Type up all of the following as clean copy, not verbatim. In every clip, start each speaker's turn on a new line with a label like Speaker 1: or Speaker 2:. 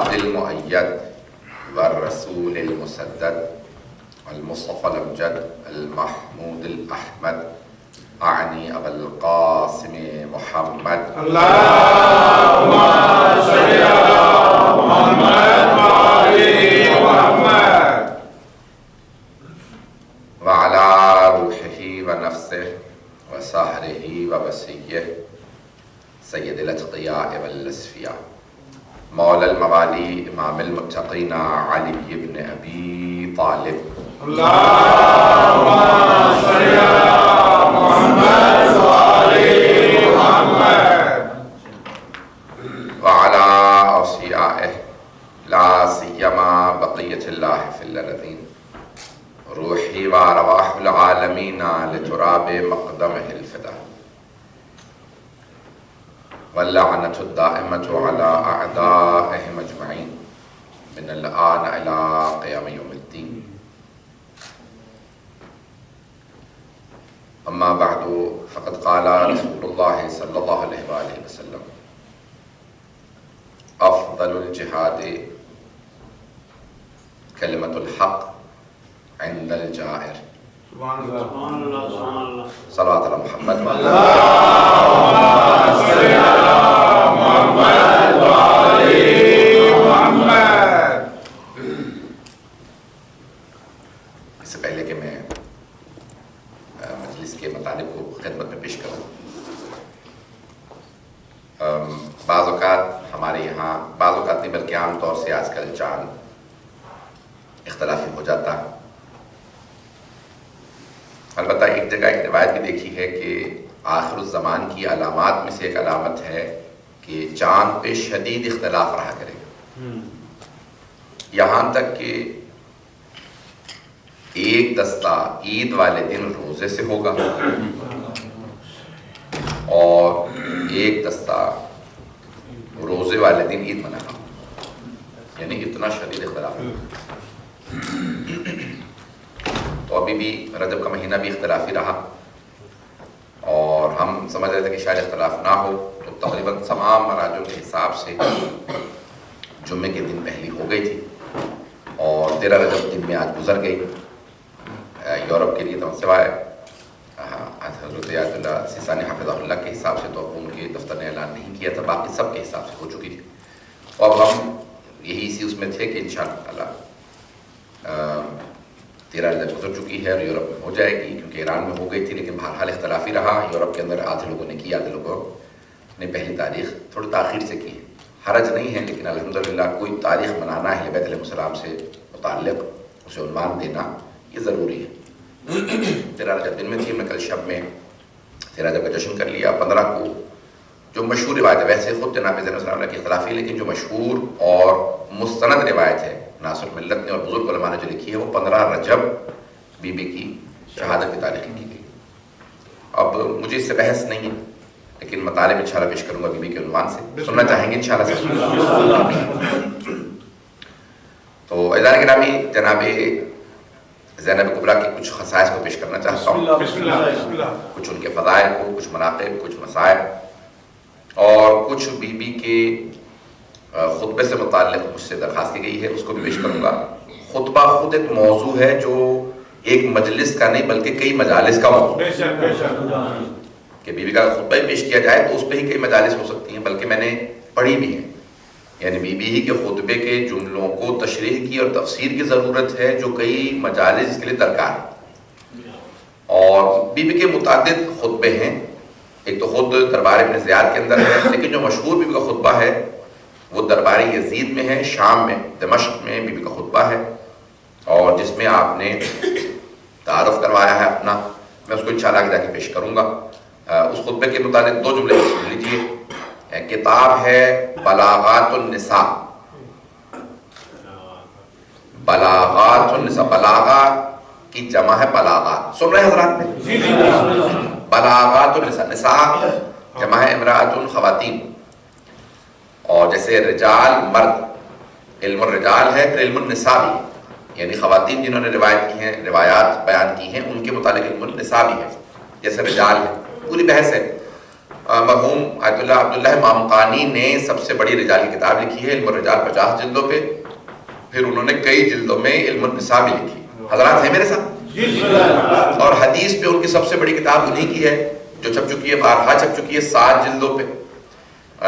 Speaker 1: العبد المؤيد والرسول المسدد المصطفى الأمجد المحمود الأحمد أعني أبا القاسم محمد.
Speaker 2: اللهم صل على محمد وآل محمد.
Speaker 1: وعلى روحه ونفسه وسهره ووسيه سيد الأتقياء والأصفياء مولى الموالي إمام المتقين علي بن أبي طالب.
Speaker 2: اللهم صل على محمد وآل محمد.
Speaker 1: وعلى أوصيائه لا سيما بقية الله في الأرضين روحي وأرواح العالمين لتراب مقدمه الفدا واللعنة الدائمة على أعدائهم أجمعين من الآن إلى قيام يوم الدين. أما بعد فقد قال رسول الله صلى الله عليه وآله وسلم أفضل الجهاد كلمة الحق عند الجائر.
Speaker 2: سبحان الله سبحان الله سبحان الله.
Speaker 1: صلوات على محمد.
Speaker 2: اللهم صل على محمد وآل محمد.
Speaker 1: اس سے پہلے کہ میں مجلس کے مطالب کو خدمت میں پیش کروں، بعض اوقات ہمارے یہاں بعض اوقات نہیں بلکہ عام طور سے آج کل چاند اختلافی ہو جاتا ہے. البتہ ایک جگہ ایک روایت بھی دیکھی ہے کہ آخر الزمان کی علامات میں سے ایک علامت ہے کہ چاند پہ شدید اختلاف رہا کرے گا، یہاں تک کہ ایک دستہ عید والے دن روزے سے ہوگا اور ایک دستہ روزے والے دن عید منانا، یعنی اتنا شدید اختلاف ہے. تو ابھی بھی رجب کا مہینہ بھی اختلافی رہا اور ہم سمجھ رہے تھے کہ شاید اختلاف نہ ہو، تو تقریباً تمام مراجعوں کے حساب سے جمعے کے دن پہلی ہو گئی تھی اور 13 رجب دن میں آج گزر گئی. یورپ کے لیے تو سوائے حضرت آیت اللہ سیستانی حافظہ اللہ کے حساب سے تو ان کے دفتر نے اعلان نہیں کیا تھا، باقی سب کے حساب سے ہو چکی تھی. اور ہم یہی اسی اس میں تھے کہ انشاءاللہ 13 رجب گزر چکی ہے اور یورپ میں ہو جائے گی، کیونکہ ایران میں ہو گئی تھی لیکن بہرحال اختلافی رہا. یورپ کے اندر آدھے لوگوں نے کی، آدھے لوگوں نے پہلی تاریخ تھوڑی تاخیر سے کی. حرج نہیں ہے، لیکن الحمدللہ کوئی تاریخ منانا ہے بیت علیہ السلام سے متعلق، اسے عنوان دینا یہ ضروری ہے. 13 رجب دن میں تھی، میں کل شب میں 13 رجب کا جشن کر لیا. 15 کو جو مشہور روایت ہے، ویسے خود جناب زین السلام علیہ کی اختلافی، لیکن جو مشہور اور مستند روایت ہے ناصر ملت نے اور بزرگ علماء نے جو لکھی ہے وہ 15 رجب بی بی کی شہادت کی تاریخ لکھی گئی. اب مجھے اس سے بحث نہیں ہے، لیکن مطالب انشاءاللہ پیش کروں گا بی بی کے عنوان سے. سننا چاہیں گے انشاءاللہ سے؟ تو اعزان گرامی، جناب زینب کبریٰ کی کچھ خصائص کو پیش کرنا چاہتا ہوں، کچھ ان کے فضائل کو، کچھ مناقب، کچھ مسائل اور کچھ بی بی کے خطبے سے متعلق مجھ سے درخواست کی گئی ہے، اس کو بھی پیش کروں گا. خطبہ خود ایک موضوع ہے جو ایک مجلس کا نہیں بلکہ کئی مجالس کا موضوع ہے کہ بی بی کا خطبہ ہی پیش کیا جائے تو اس پہ ہی کئی مجالس ہو سکتی ہیں، بلکہ میں نے پڑھی بھی ہیں. یعنی بی بی ہی کے خطبے کے جملوں کو تشریح کی اور تفسیر کی ضرورت ہے جو کئی مجالس اس کے لیے درکار ہے. اور بی بی کے متعدد خطبے ہیں، ایک تو خود دربار ابن زیاد کے اندر ہے، لیکن جو مشہور بی بی کا خطبہ ہے وہ دربار یزید میں ہے، شام میں دمشق میں بی بی کا خطبہ ہے، اور جس میں آپ نے تعارف کروایا ہے اپنا. میں اس کو انشاءاللہ آگے جا کے پیش کروں گا. اس خطبے کے متعلق 2 جملے سن لیجیے. کتاب ہے بلاغات النساء. بلاغات النساء، بلاغا کی جمع ہے بلاغات. سن رہے حضرات میں؟ بلاغات النساء، نساء جمع ہے امرأۃ، خواتین. اور جیسے رجال مرد، علم الرجال ہے، پھر علم النساء بھی، یعنی خواتین جنہوں نے روایت کی ہیں، روایات بیان کی ہیں، ان کے متعلق علم النساء بھی ہے. جیسے رجال ہے، پوری بحث ہے. مرحوم آیت اللہ عبداللہ مامقانی نے سب سے بڑی رجال کی کتاب لکھی ہے علم الرجال 50 جلدوں پہ. پھر انہوں نے کئی جلدوں میں علم النساء بھی لکھی. حضرات ہیں میرے ساتھ؟ اور حدیث پہ ان کی سب سے بڑی کتاب انہیں کی ہے جو چھپ چکی ہے، بارہا چھپ چکی ہے 7 جلدوں پہ،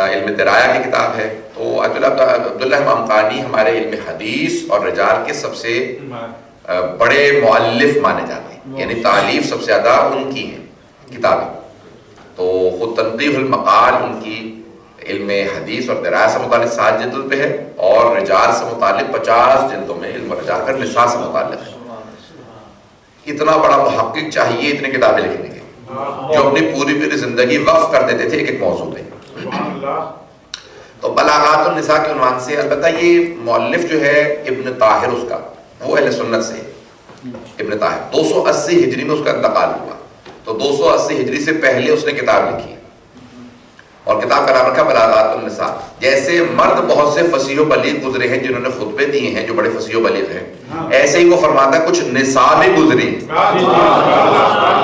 Speaker 1: علم درایا کی کتاب ہے. تو آیت اللہ عبداللہ مامقانی ہمارے علم حدیث اور رجال کے سب سے بڑے مؤلف مانے جاتے ہیں، یعنی تالیف سب سے زیادہ ان کی ہیں کتابیں. تو خود تنقیح المقال ان کی علم حدیث اور درایا سے متعلق 7 جلدوں پہ ہے، اور رجال سے متعلق 50 جلدوں میں علم رجال کا نساء سے متعلق ہے. اتنا بڑا محقق چاہیے اتنے کتابیں لکھنے کے، جو اپنی پوری زندگی وقف کر دیتے تھے ایک ایک موضوع پہ. تو بلاغات النساء کے عنوان سے البتہ یہ مؤلف جو ہے ابن طاہر، اس کا وہ اہل سنت سے ابن طاہر 280 ہجری میں اس کا انتقال ہوا. تو 280 ہجری سے پہلے اس نے کتاب لکھی ہے، اور کتاب کا نام رکھا بلاغات النساء. جیسے مرد بہت سے فصیح و بلیغ گزرے ہیں جنہوں نے خطبے دیے ہیں جو بڑے فصیح و بلیغ ہیں، ایسے ہی وہ فرماتا ہے کچھ نساء بھی گزری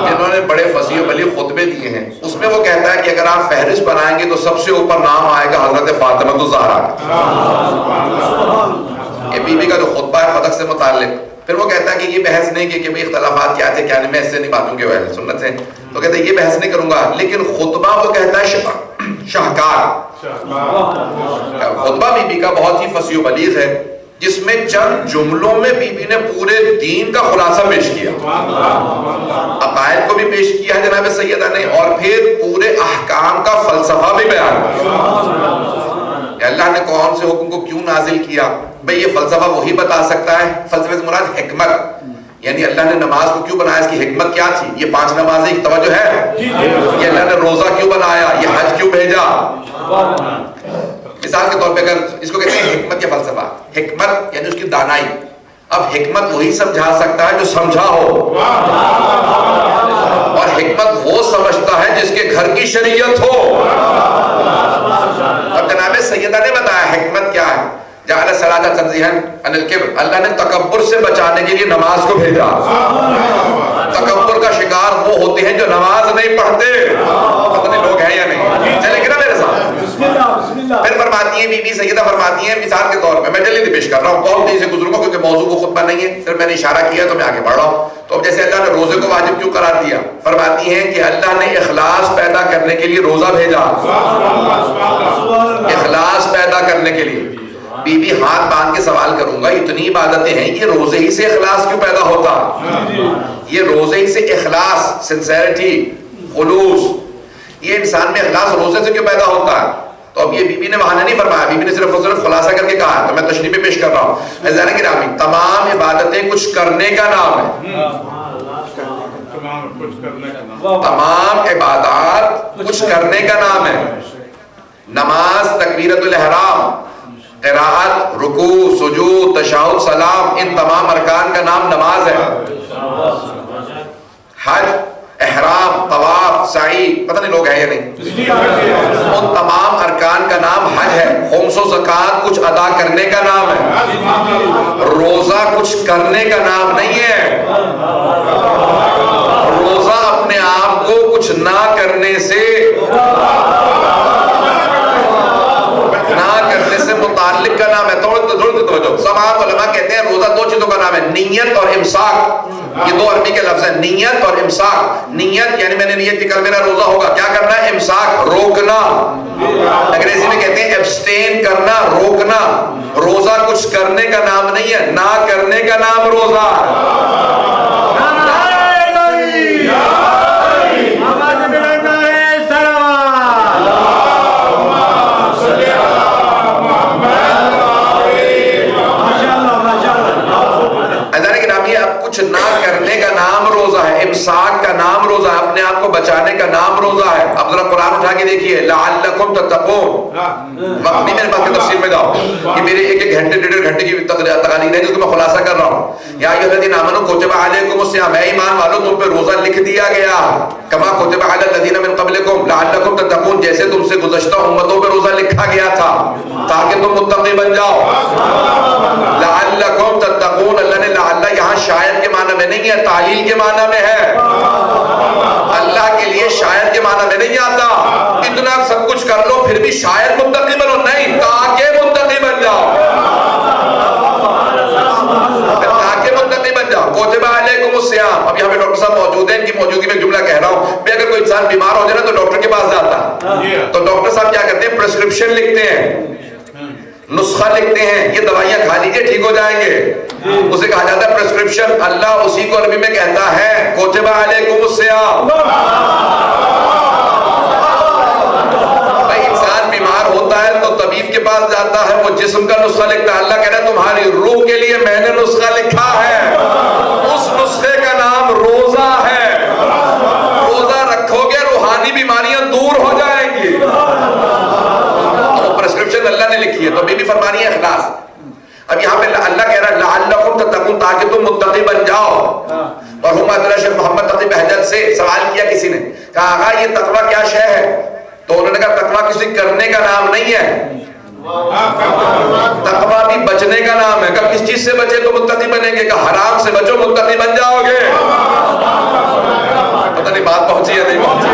Speaker 1: جنہوں نے بڑے فصیح و بلیغ خطبے دیے ہیں. اس میں وہ کہتا ہے کہ اگر آپ فہرست بنائیں گے تو سب سے اوپر نام آئے گا حضرت فاطمہ الزہرا کا، یہ بی بی کا جو خطبہ ہے فتح سے متعلق. پھر وہ کہتا ہے کہ یہ بحث نہیں کہ بھئی اختلافات کیا تھے کیا نہیں، میں اس سے نہیں باتوں کے اہل سنت ہیں، تو کہتا ہے یہ بحث نہیں کروں گا. لیکن خطبہ وہ کہتا ہے شاہکار خطبہ بی بی کا بہت ہی فصیح و بلیغ ہے، جس میں چند جملوں میں بی بی نے پورے دین کا خلاصہ پیش کیا، عقائد کو بھی پیش کیا ہے جناب سیدہ نے، اور پھر پورے احکام کا فلسفہ بھی بیان کیا. اللہ نے کون سے حکم کو کیوں نازل کیا، بھئی یہ فلسفہ وہی بتا سکتا ہے. فلسفے سے مراد حکمت، یعنی اللہ نے نماز کو کیوں بنایا، اس کی حکمت کیا تھی، یہ 5 نمازیں کی توجہ ہے، یہ اللہ نے روزہ کیوں بنایا، یہ حج کیوں بھیجا. مثال کے طور پہ اگر اس کو کہتے ہیں حکمت یا فلسفہ، حکمت یعنی اس کی دانائی. اب حکمت وہی سمجھا سکتا ہے جو سمجھا ہو، اور حکمت وہ سمجھتا ہے جس کے گھر کی شریعت ہو. اب جناب سیدہ نے بتایا حکمت کیا ہے. جعل الصلاۃ تنزیہا عن الکبر، اللہ نے تکبر سے بچانے کے لیے نماز کو بھیجا. تکبر کا شکار وہ ہوتے ہیں جو نماز نہیں پڑھتے. پتہ نہیں لوگ ہیں یا نہیں، چلے گا نا میرے ساتھ. پھر فرماتی ہیں بی بی سیدہ فرماتی ہیں مثال کے طور پہ، میں جلدی پیش کر رہا ہوں، بہت تیزی سے گزروں گا کیونکہ موضوع کو خطبہ نہیں ہے، صرف میں نے اشارہ کیا تو میں آگے بڑھ رہا ہوں. تو اب جیسے اللہ نے روزے کو واجب کیوں قرار دیا، فرماتی ہیں کہ اللہ نے اخلاص پیدا کرنے کے لیے روزہ بھیجا. اخلاص پیدا کرنے کے لیے. بی بی ہاتھ باندھ کے سوال کروں گا، اتنی عبادتیں ہیں، یہ روزے ہی سے اخلاص کیوں پیدا ہوتا؟ یہ روزے ہی سے اخلاص، سنسیریٹی، خلوص، یہ انسان میں اخلاص روزے سے کیوں پیدا ہوتا ہے؟ تو اب یہ بی بی نے وہاں نہیں فرمایا، بی بی نے صرف اور صرف خلاصہ کر کے کہا، تو میں تشریح پہ پیش کر رہا ہوں. عزیزان گرامی، تمام عبادتیں کچھ کرنے کا نام ہے. تمام عبادات کچھ کرنے کا نام ہے. نماز، تکبیرۃ الاحرام، قراءت، رکوع، سجود، تشہد، سلام، ان تمام ارکان کا نام نماز ہے. حج، احرام، طواف، سعی، پتہ نہیں لوگ ہیں یا نہیں، ان تمام ارکان کا نام حج ہے. خمس و زکوٰۃ کچھ ادا کرنے کا نام ہے. روزہ کچھ کرنے کا نام نہیں ہے. روزہ اپنے آپ کو کچھ نہ کرنے سے متعلق کا نام ہے. تھوڑی توجہ، تمام علماء کہتے ہیں روزہ 2 چیزوں کا نام ہے، نیت اور امساک. یہ 2 عربی کے لفظ ہیں، نیت اور امساک. نیت یعنی میں نے نیت کی کل میرا روزہ ہوگا، کیا کرنا ہے؟ امساک، روکنا. انگریزی میں کہتے ہیں ایبسٹین کرنا، روکنا. روزہ کچھ کرنے کا نام نہیں ہے، نہ کرنے کا نام روزہ. کچھ نہ کرنے کا نام روزہ ہے، امساک کا نام روزہ ہے، اپنے آپ کو بچانے کا نام روزہ ہے. اب ذرا قرآن اٹھا کے دیکھیے، لعلکم تتقون. وقت نہیں میرے پاس کہ تفسیر میں جاؤ، یہ میرے 1 گھنٹے 1.5 گھنٹے کی تقریر ہے جس کو میں خلاصہ کر رہا ہوں. یا ایھا الذین آمنوا کتب علیکم الصیام، اے ایمان والو تم پہ روزہ لکھ دیا گیا، کما کتب علی الذین من قبلکم لعلکم تتقون، جیسے تم سے گزشتہ امتوں پہ روزہ لکھا گیا تھا تاکہ تم متقی بن جاؤ. لعلکم تتقون، اللہ نے لعل یہاں شاید کے معنی میں نہیں ہے، تعلیل کے معنی میں ہے. اللہ کے لیے شاید کے معنی میں نہیں آتا، اتنا سب کچھ کر لو پھر بھی شاید متقی بنو، نہیں، تاکہ متقی بن جاؤ، تاکہ متقی بن جاؤ۔ کتب علیکم الصیام، اب یہاں پہ ڈاکٹر صاحب موجود ہیں، ان کی موجودگی میں ایک جملہ کہہ رہا ہوں کہ اگر کوئی انسان بیمار ہو جائے نا تو ڈاکٹر کے پاس جاتا ہے، تو ڈاکٹر صاحب کیا کرتے ہیں؟ پرسکرپشن لکھتے ہیں، نسخہ لکھتے ہیں، یہ دوائیاں کھا لیجئے ٹھیک ہو جائیں گے، اسے کہا جاتا ہے پرسکرپشن۔ اللہ اسی کو عربی میں کہتا ہے کتب علیکم الصیام۔ بھائی انسان بیمار ہوتا ہے تو طبیب کے پاس جاتا ہے، وہ جسم کا نسخہ لکھتا ہے، اللہ کہہ رہا ہے تمہاری روح کے لیے میں نے نسخہ لکھا ہے، اس نسخے کا نام روزہ ہے، روزہ رکھو گے روحانی بیماریاں دور ہو جائیں گی۔ پرسکرپشن اللہ نے لکھی ہے، تو بی بی فرمانی ہے اخلاص۔ اب یہاں پہ اللہ کہہ رہا ہے لعلکم تتقون، تاکہ تم متقی بن جاؤ۔ اور ہم حضرت شیخ محمد تقی بہجت سے سوال کیا کسی نے، کہا آقا یہ تقوی کیا شے ہے؟ تو انہوں نے کہا تقوی کسی کرنے کا نام نہیں ہے، تقوی بھی بچنے کا نام ہے۔ کب کس چیز سے بچے تو متقی بنیں گے؟ کہ حرام سے بچو متقی بن جاؤ گے۔ پتہ نہیں بات پہنچی ہے نہیں پہنچی؟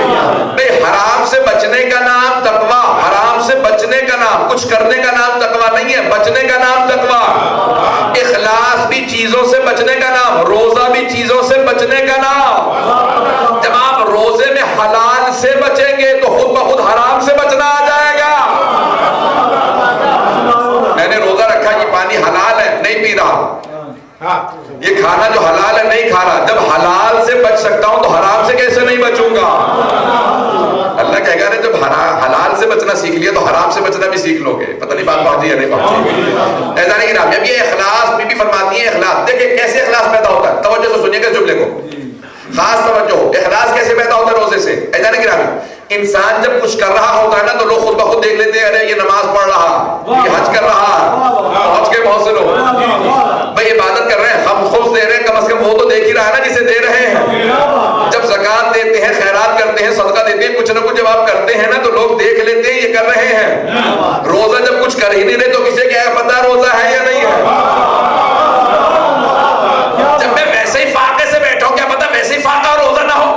Speaker 1: بھئی حرام سے بچنے کا نام تقوی، حرام سے بچنے کا نام، کچھ کرنے کا نام تقوی نہیں ہے، بچنے کا نام تقوی۔ اخلاص بھی چیزوں سے بچنے کا نام، روزہ بھی چیزوں سے بچنے کا نام۔ جب آپ روزے میں حلال سے بچیں گے تو خود بخود حرام سے بچنا آ جائے گا۔ میں نے روزہ رکھا، یہ پانی حلال ہے نہیں پی رہا، یہ کھانا جو حلال ہے نہیں کھا رہا۔ جب حلال سے بچ سکتا ہوں تو حرام سے کیسے نہیں بچوں گا؟ اللہ کہے گا جب حلال سے بچنا سیکھ لیا تو حرام سے بچنا بھی سیکھ لو گے۔ پتہ نہیں بات پہنچی ہے نہیں پہنچی؟ ایسا نہیں کہ اب یہ اخلاص بی بی فرماتی ہے اخلاص، دیکھیں کیسے اخلاص پیدا ہوتا ہے، توجہ سے سنیے گا اس جملے کو، خاص توجہ۔ اخلاص کیسے پیدا ہوتا ہے؟ روزے سے۔ ایسا نہیں کہ انسان جب کچھ کر رہا ہوتا ہے نا تو لوگ خود بخود دیکھ لیتے ہیں، ارے یہ نماز پڑھ رہا، یہ حج کر رہا، حج کے بہت سے لوگ بھائی عبادت کر رہے ہیں، ہم خود دے رہے ہیں، کم از کم وہ تو دیکھ ہی رہا ہے نا جسے دے رہے ہیں۔ جب زکوٰۃ دیتے ہیں، خیرات کرتے ہیں، صدقہ دیتے ہیں، کچھ نہ کچھ جب آپ کرتے ہیں نا تو لوگ دیکھ لیتے ہیں یہ کر رہے ہیں۔ روزہ جب کچھ کر ہی نہیں رہے تو کسے کیا پتہ روزہ ہے یا نہیں ہے؟ جب میں ویسے ہی فاقے سے بیٹھا ہوں، کیا پتہ ویسے ہی فاقہ اور روزہ نہ ہو؟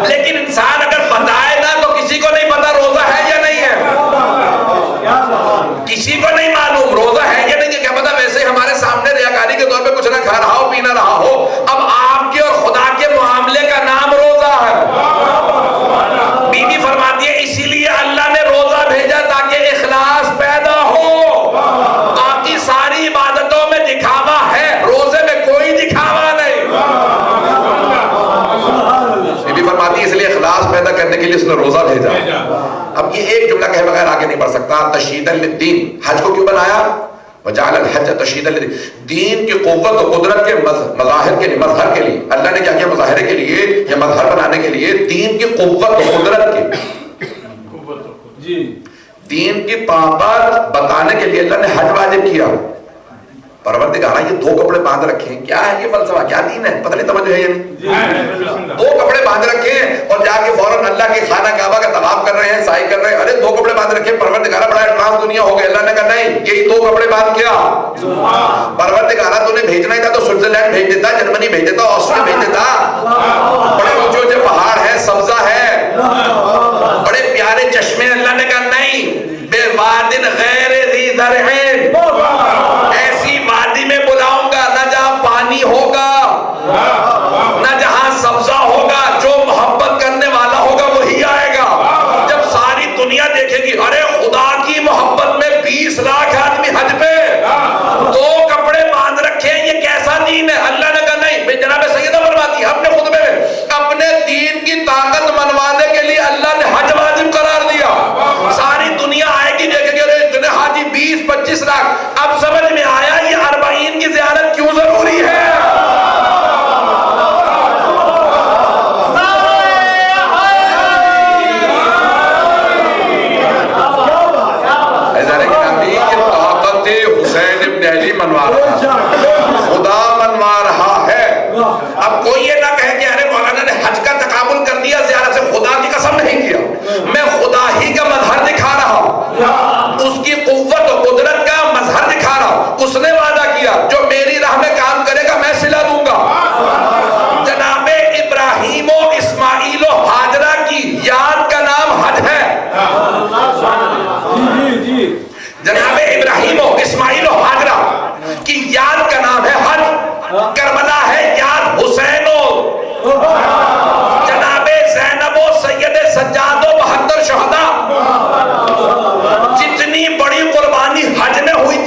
Speaker 1: لیکن انسان اگر بتائے نا تو کسی کو نہیں پتا روزہ ہے یا نہیں ہے، کسی کو نہیں معلوم روزہ ہے یا نہیں ہے۔ کیا پتا ویسے ہی ہمارے سامنے ریاکاری کے طور پہ کچھ نہ کھا رہا ہو، پی نہ رہا ہو۔ اب آپ کے اور خدا کے معاملے کا نام روزہ ہے۔ بی بی فرماتی ہے اسی لیے اللہ نے روزہ بھیجا تاکہ اخلاص پیدا ہو۔ باقی ساری عبادتوں میں دکھاوا ہے، روزے میں کوئی دکھاوا نہیں۔ بی بی فرماتی ہے اس لیے اخلاص پیدا کرنے کے لیے اس نے روزہ بھیجا۔ اب یہ ایک جملہ کہے بغیر آگے نہیں بڑھ سکتا۔ تشہیدا للدین، حج کو کیوں بنایا؟ وجعل الحج تشہیدا للدین، دین کی قوت و قدرت کے مظاہر کے لیے، مظہر کے لیے اللہ نے کیا کیا؟ مظاہرے کے لیے یا مظہر بنانے کے لیے دین کی قوت و قدرت کی، دین کی طاقت بتانے کے لیے اللہ نے حج واجب کیا۔ پروردگار یہ دو کپڑے باندھ رکھے ہیں، کیا ہے یہ فلسفہ، کیا دین ہے؟ پتہ نہیں توجہ ہے یا نہیں؟ دو کپڑے باندھ رکھے ہیں اور جا کے فوراً اللہ کے خانہ کعبہ کا طواف کر رہے ہیں، سعی کر رہے ہیں، ارے دو کپڑے باندھ رکھے ہیں، پروردگار بڑا ایڈوانس دنیا ہو گئی۔ اللہ نے کہا نہیں، یہی دو کپڑے باندھ کیا۔ پروردگار تو نے بھیجنا ہی تھا تو سوئٹزرلینڈ بھیج دیتا، جرمنی بھیج دیتا، آسٹریا بھیج دیتا، بڑے اونچے اونچے پہاڑ ہیں، سبزہ ہے، بڑے پیارے چشمے۔ اللہ نے کہا نہیں، بے وادن غیر ذی زرع، ایسی وادی میں بلاؤں گا نہ جہاں پانی ہوگا نہ جہاں سبزہ ہوگا، جو محبت کرنے والا ہوگا وہی آئے گا۔ جب ساری دنیا دیکھے گی ارے خدا کی محبت میں 20 لاکھ آدمی حج پہ، دو کپڑے باندھ رکھے ہیں، یہ کیسا دین ہے؟ اللہ نے کہا نہیں، جناب سیدہ فرماتی ہے اپنے خطبے میں اپنے دین کی طاقت منوانے کے لیے اللہ نے حج واجب قرار دیا۔ ساری دنیا آئے گی دیکھے گی ارے اتنے حاجی 20-25 لاکھ۔ اب سمجھ میں آیا یہ 40 کی زیارت کیوں ضروری ہے۔ حسین ابن علی منوا رہا، خدا منوا رہا ہے۔ اب کوئی یہ نہ کہے کہ ارے مولانا نے حج کا تقابل کر دیا، زیارت سے خدا کی قسم نہیں کیا، میں خدا ہی کا مظہر دکھا رہا ہوں، اس کی قوت و قدرت کا مظہر دکھا رہا ہوں۔ اس نے وعدہ کیا جو میری راہ میں کام کرے گا میں صلہ دوں گا۔ جناب ابراہیم و اسماعیل و ہاجرہ کی یاد کا نام حج ہے۔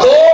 Speaker 1: 2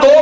Speaker 1: 2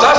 Speaker 1: 10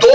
Speaker 1: 2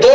Speaker 1: 2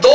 Speaker 1: 2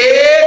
Speaker 1: 1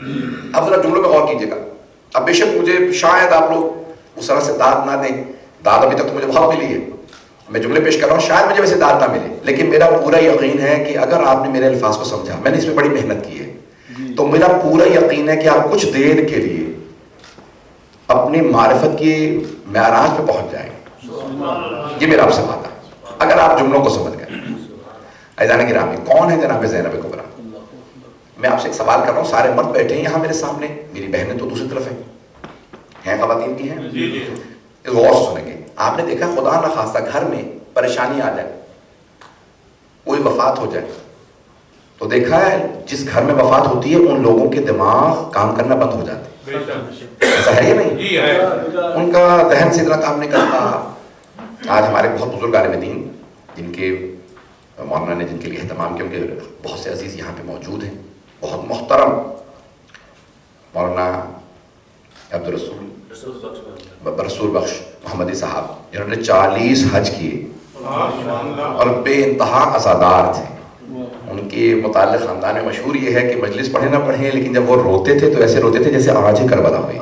Speaker 1: اب ذرا جملوں پہ غور کیجیے گا. اب بے شک مجھے شاید آپ لوگ اس طرح سے داد نہ دیں, داد ابھی تک تو مجھے بہت ملی ہے, میں جملے پیش کر رہا ہوں, شاید مجھے ویسے داد نہ ملے, لیکن میرا پورا یقین ہے کہ اگر آپ نے میرے الفاظ کو سمجھا, میں نے اس میں بڑی محنت کی ہے, تو میرا پورا یقین ہے کہ آپ کچھ دیر کے لیے اپنی معرفت کی معراج پہ پہنچ جائیں گے. یہ میرا آپ سے وعدہ ہے اگر آپ جملوں کو سمجھ گئے. عزیزان گرامی, کون ہے جناب زینب کبریٰ؟ میں آپ سے ایک سوال کر رہا ہوں, سارے مرد بیٹھے ہیں یہاں میرے سامنے, میری بہنیں تو دوسری طرف ہیں خواتین کی ہیں, غور سے سنیں گے. آپ نے دیکھا خدا نہ خواستہ گھر میں پریشانی آ جائے, کوئی وفات ہو جائے, تو دیکھا ہے جس گھر میں وفات ہوتی ہے ان لوگوں کے دماغ کام کرنا بند ہو جاتے ہیں, ایسا ہے یا نہیں؟ ان کا ذہن سے اتنا کام نہیں کرتا. آج ہمارے بہت بزرگ عالم دین جن کے مولانا نے جن کے لیے اہتمام کیا, ان کے بہت سے عزیز یہاں پہ موجود ہیں, بہت محترم مولانا رسول بخش محمدی صاحب, جنہوں نے 40 حج کیے اور بے انتہا عزادار تھے. ان کے متعلق خاندان میں مشہور یہ ہے کہ مجلس پڑھے نہ پڑھیں, لیکن جب وہ روتے تھے تو ایسے روتے تھے جیسے آج ہی کربلا ہوئی.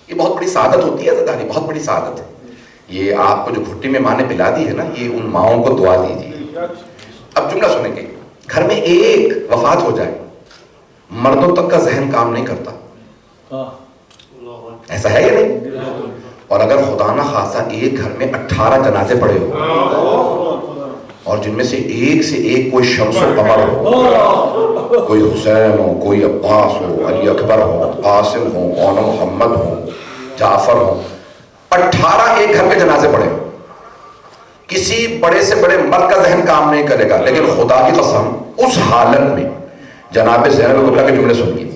Speaker 1: یہ بہت بڑی سعادت ہوتی ہے عزاداری, بہت بڑی سعادت ہے. یہ آپ کو جو گھٹی میں ماں نے پلا دی ہے نا, یہ ان ماؤں کو دعا دیجیے. اب جملہ سنیں گے, گھر میں ایک وفات ہو جائے, مردوں تک کا ذہن کام نہیں کرتا, ایسا ہے یا نہیں؟ اور اگر خدا نہ خاصہ ایک گھر میں 18 جنازے پڑے ہو اور جن میں سے ایک کوئی شمس و قمر ہو, کوئی حسین ہو, کوئی عباس ہو, علی اکبر ہو, قاسم ہو, مولانا محمد ہو, جعفر ہو, 18 ایک گھر کے جنازے پڑے, کسی بڑے سے بڑے مرد کا ذہن کام نہیں کرے گا. لیکن خدا کی قسم اس حالت میں جناب زینب کبریٰ کے جملے سنیے,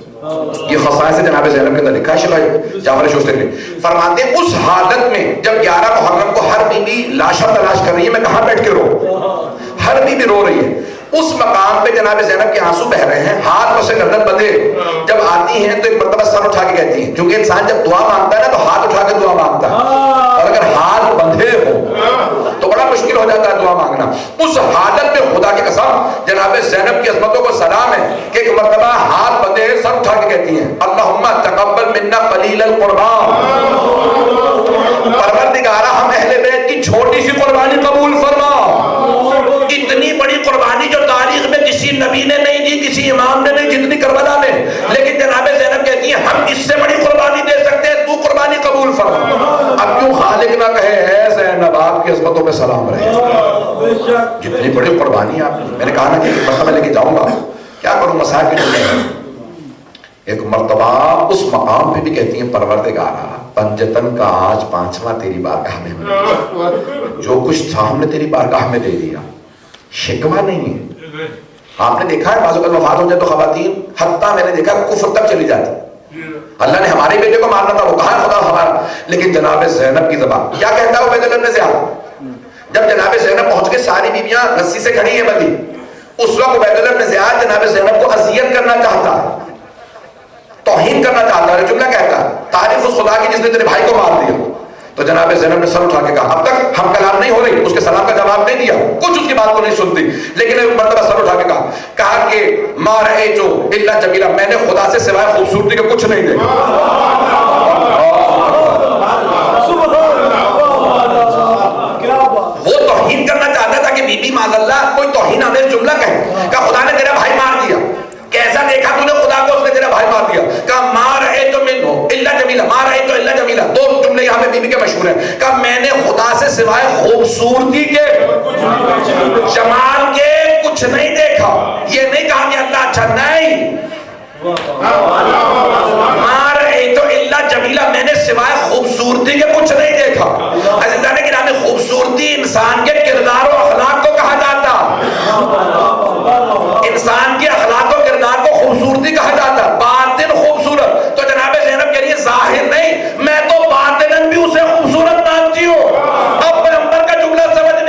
Speaker 1: یہ خصائص جناب زینب کے اندر لکھا ہے جعفر شوستری نے, فرماتے ہیں اس حالت میں جب 11 محرم کو ہر بیوی لاشا تلاش کر رہی ہے, میں کہاں بیٹھ کے رو, ہر بیوی رو رہی ہے, اس مقام پہ جناب زینب کے آنسو بہ رہے ہیں, ہاتھ پسے گردن بندھے, جب آتی ہیں تو ایک مرتبہ سر اٹھا کے کہتی ہیں, کیونکہ انسان جب دعا مانگتا ہے نا تو ہاتھ اٹھا کے دعا مانگتا ہے, اور اگر ہاتھ بندھے ہو تو بڑا مشکل ہو جاتا ہے دعا مانگنا. اس حالت میں خدا کی قسم جناب زینب کی عظمتوں کو سلام ہے کہ ایک مرتبہ ہاتھ بندھے سر اٹھا کے کہتی ہیں, اللہم تقبل منا قلیل القربان, پروردگارہ ہم اہل بیت کی چھوٹی سی قربانی قبول فرما. اتنی بڑی قربانی جو تاریخ میں کسی نبی نے نہیں دی, کسی امام نے نہیں, جتنی کربلا میں, لیکن جناب زینب کہتی ہیں ہم اس سے بڑی قربانی دے سکتے ہیں, تو قربانی قبول فرما. اب کیوں خالق نہ کہے ہے زینب آپ کی عظمتوں پہ سلام رہے, جتنی بڑی قربانی آپ نے, میں نے کہا نا کہ ایک مرتبہ لے کے جاؤں گا, کیا کروں مسائل کے جملے. ایک مرتبہ اس مقام پہ بھی کہتی ہیں پروردگارہ پنجتن کا آج 5واں تیری بارگاہ میں ہم, جو کچھ تھا ہم نے تیری بارگاہ میں دے دیا, شکوہ نہیں ہے. آپ نے دیکھا ہے بعض اوقات وفات ہو جائے تو خواتین حتیٰ میں نے دیکھا کفر تک چلی جاتی. اللہ نے ہمارے بیٹے کو مارنا تھا, وہ کہا خدا ہمارا, لیکن جناب زینب کی زبان کیا کہتا ہے عبید اللہ بن زیاد, جب جناب زینب پہنچ کے ساری بیویاں رسی سے کھڑی ہیں بندی, اس وقت عبید اللہ بن زیاد جناب زینب کو اذیت کرنا چاہتا ہے, توہین کرنا چاہتا ہے, جملہ کہتا ہے تعریف اس خدا کی جس نے تیرے بھائی کو مار دیا. تو جناب زینب نے سر اٹھا کے کہا, اب تک ہم کلام نہیں ہو رہی, اس کے سلام کا جواب نہیں دیا, کچھ اس کی بات کو نہیں سنتی, لیکن ایک مرتبہ سر اٹھا کے کہا کہ ما رأیتو الا جمیلا, میں نے خدا سے سوائے خوبصورتی کے کچھ نہیں دیکھا. وہ توہین کرنا چاہتا تھا کہ بی بی معاذ اللہ کوئی توہین آمیز جملہ کہے, کہ خدا نے تیرا بھائی مار دیا, کیسا دیکھا تو نے خدا کو, اس نے تیرا بھائی مار دیا. کہا ما رأیتو منہ الا جمیلا, ما رأیتو الا جمیلا, دو جملے یہاں پہ بی بی کے مشہور ہیں. کہا میں نے خدا سے سوائے خوبصورتی کے, جمال کے کچھ نہیں دیکھا. یہ نہیں کہا کہ اللہ اچھا, نہیں, ما رأیتو الا جمیلا, میں نے سوائے خوبصورتی کے کچھ نہیں دیکھا. عزیزان گرامی, خوبصورتی انسان کے کردار و اخلاق کو کہا جاتا, انسان کے اخلاق و کردار کو خوبصورتی کہا جاتا, باطن خوبصورت. تو جناب زینب کہہ رہی ہے ظاہر نہیں, میں تو باطناً بھی اسے خوبصورت مانتی ہوں. اب پیغمبر کا جملہ سمجھ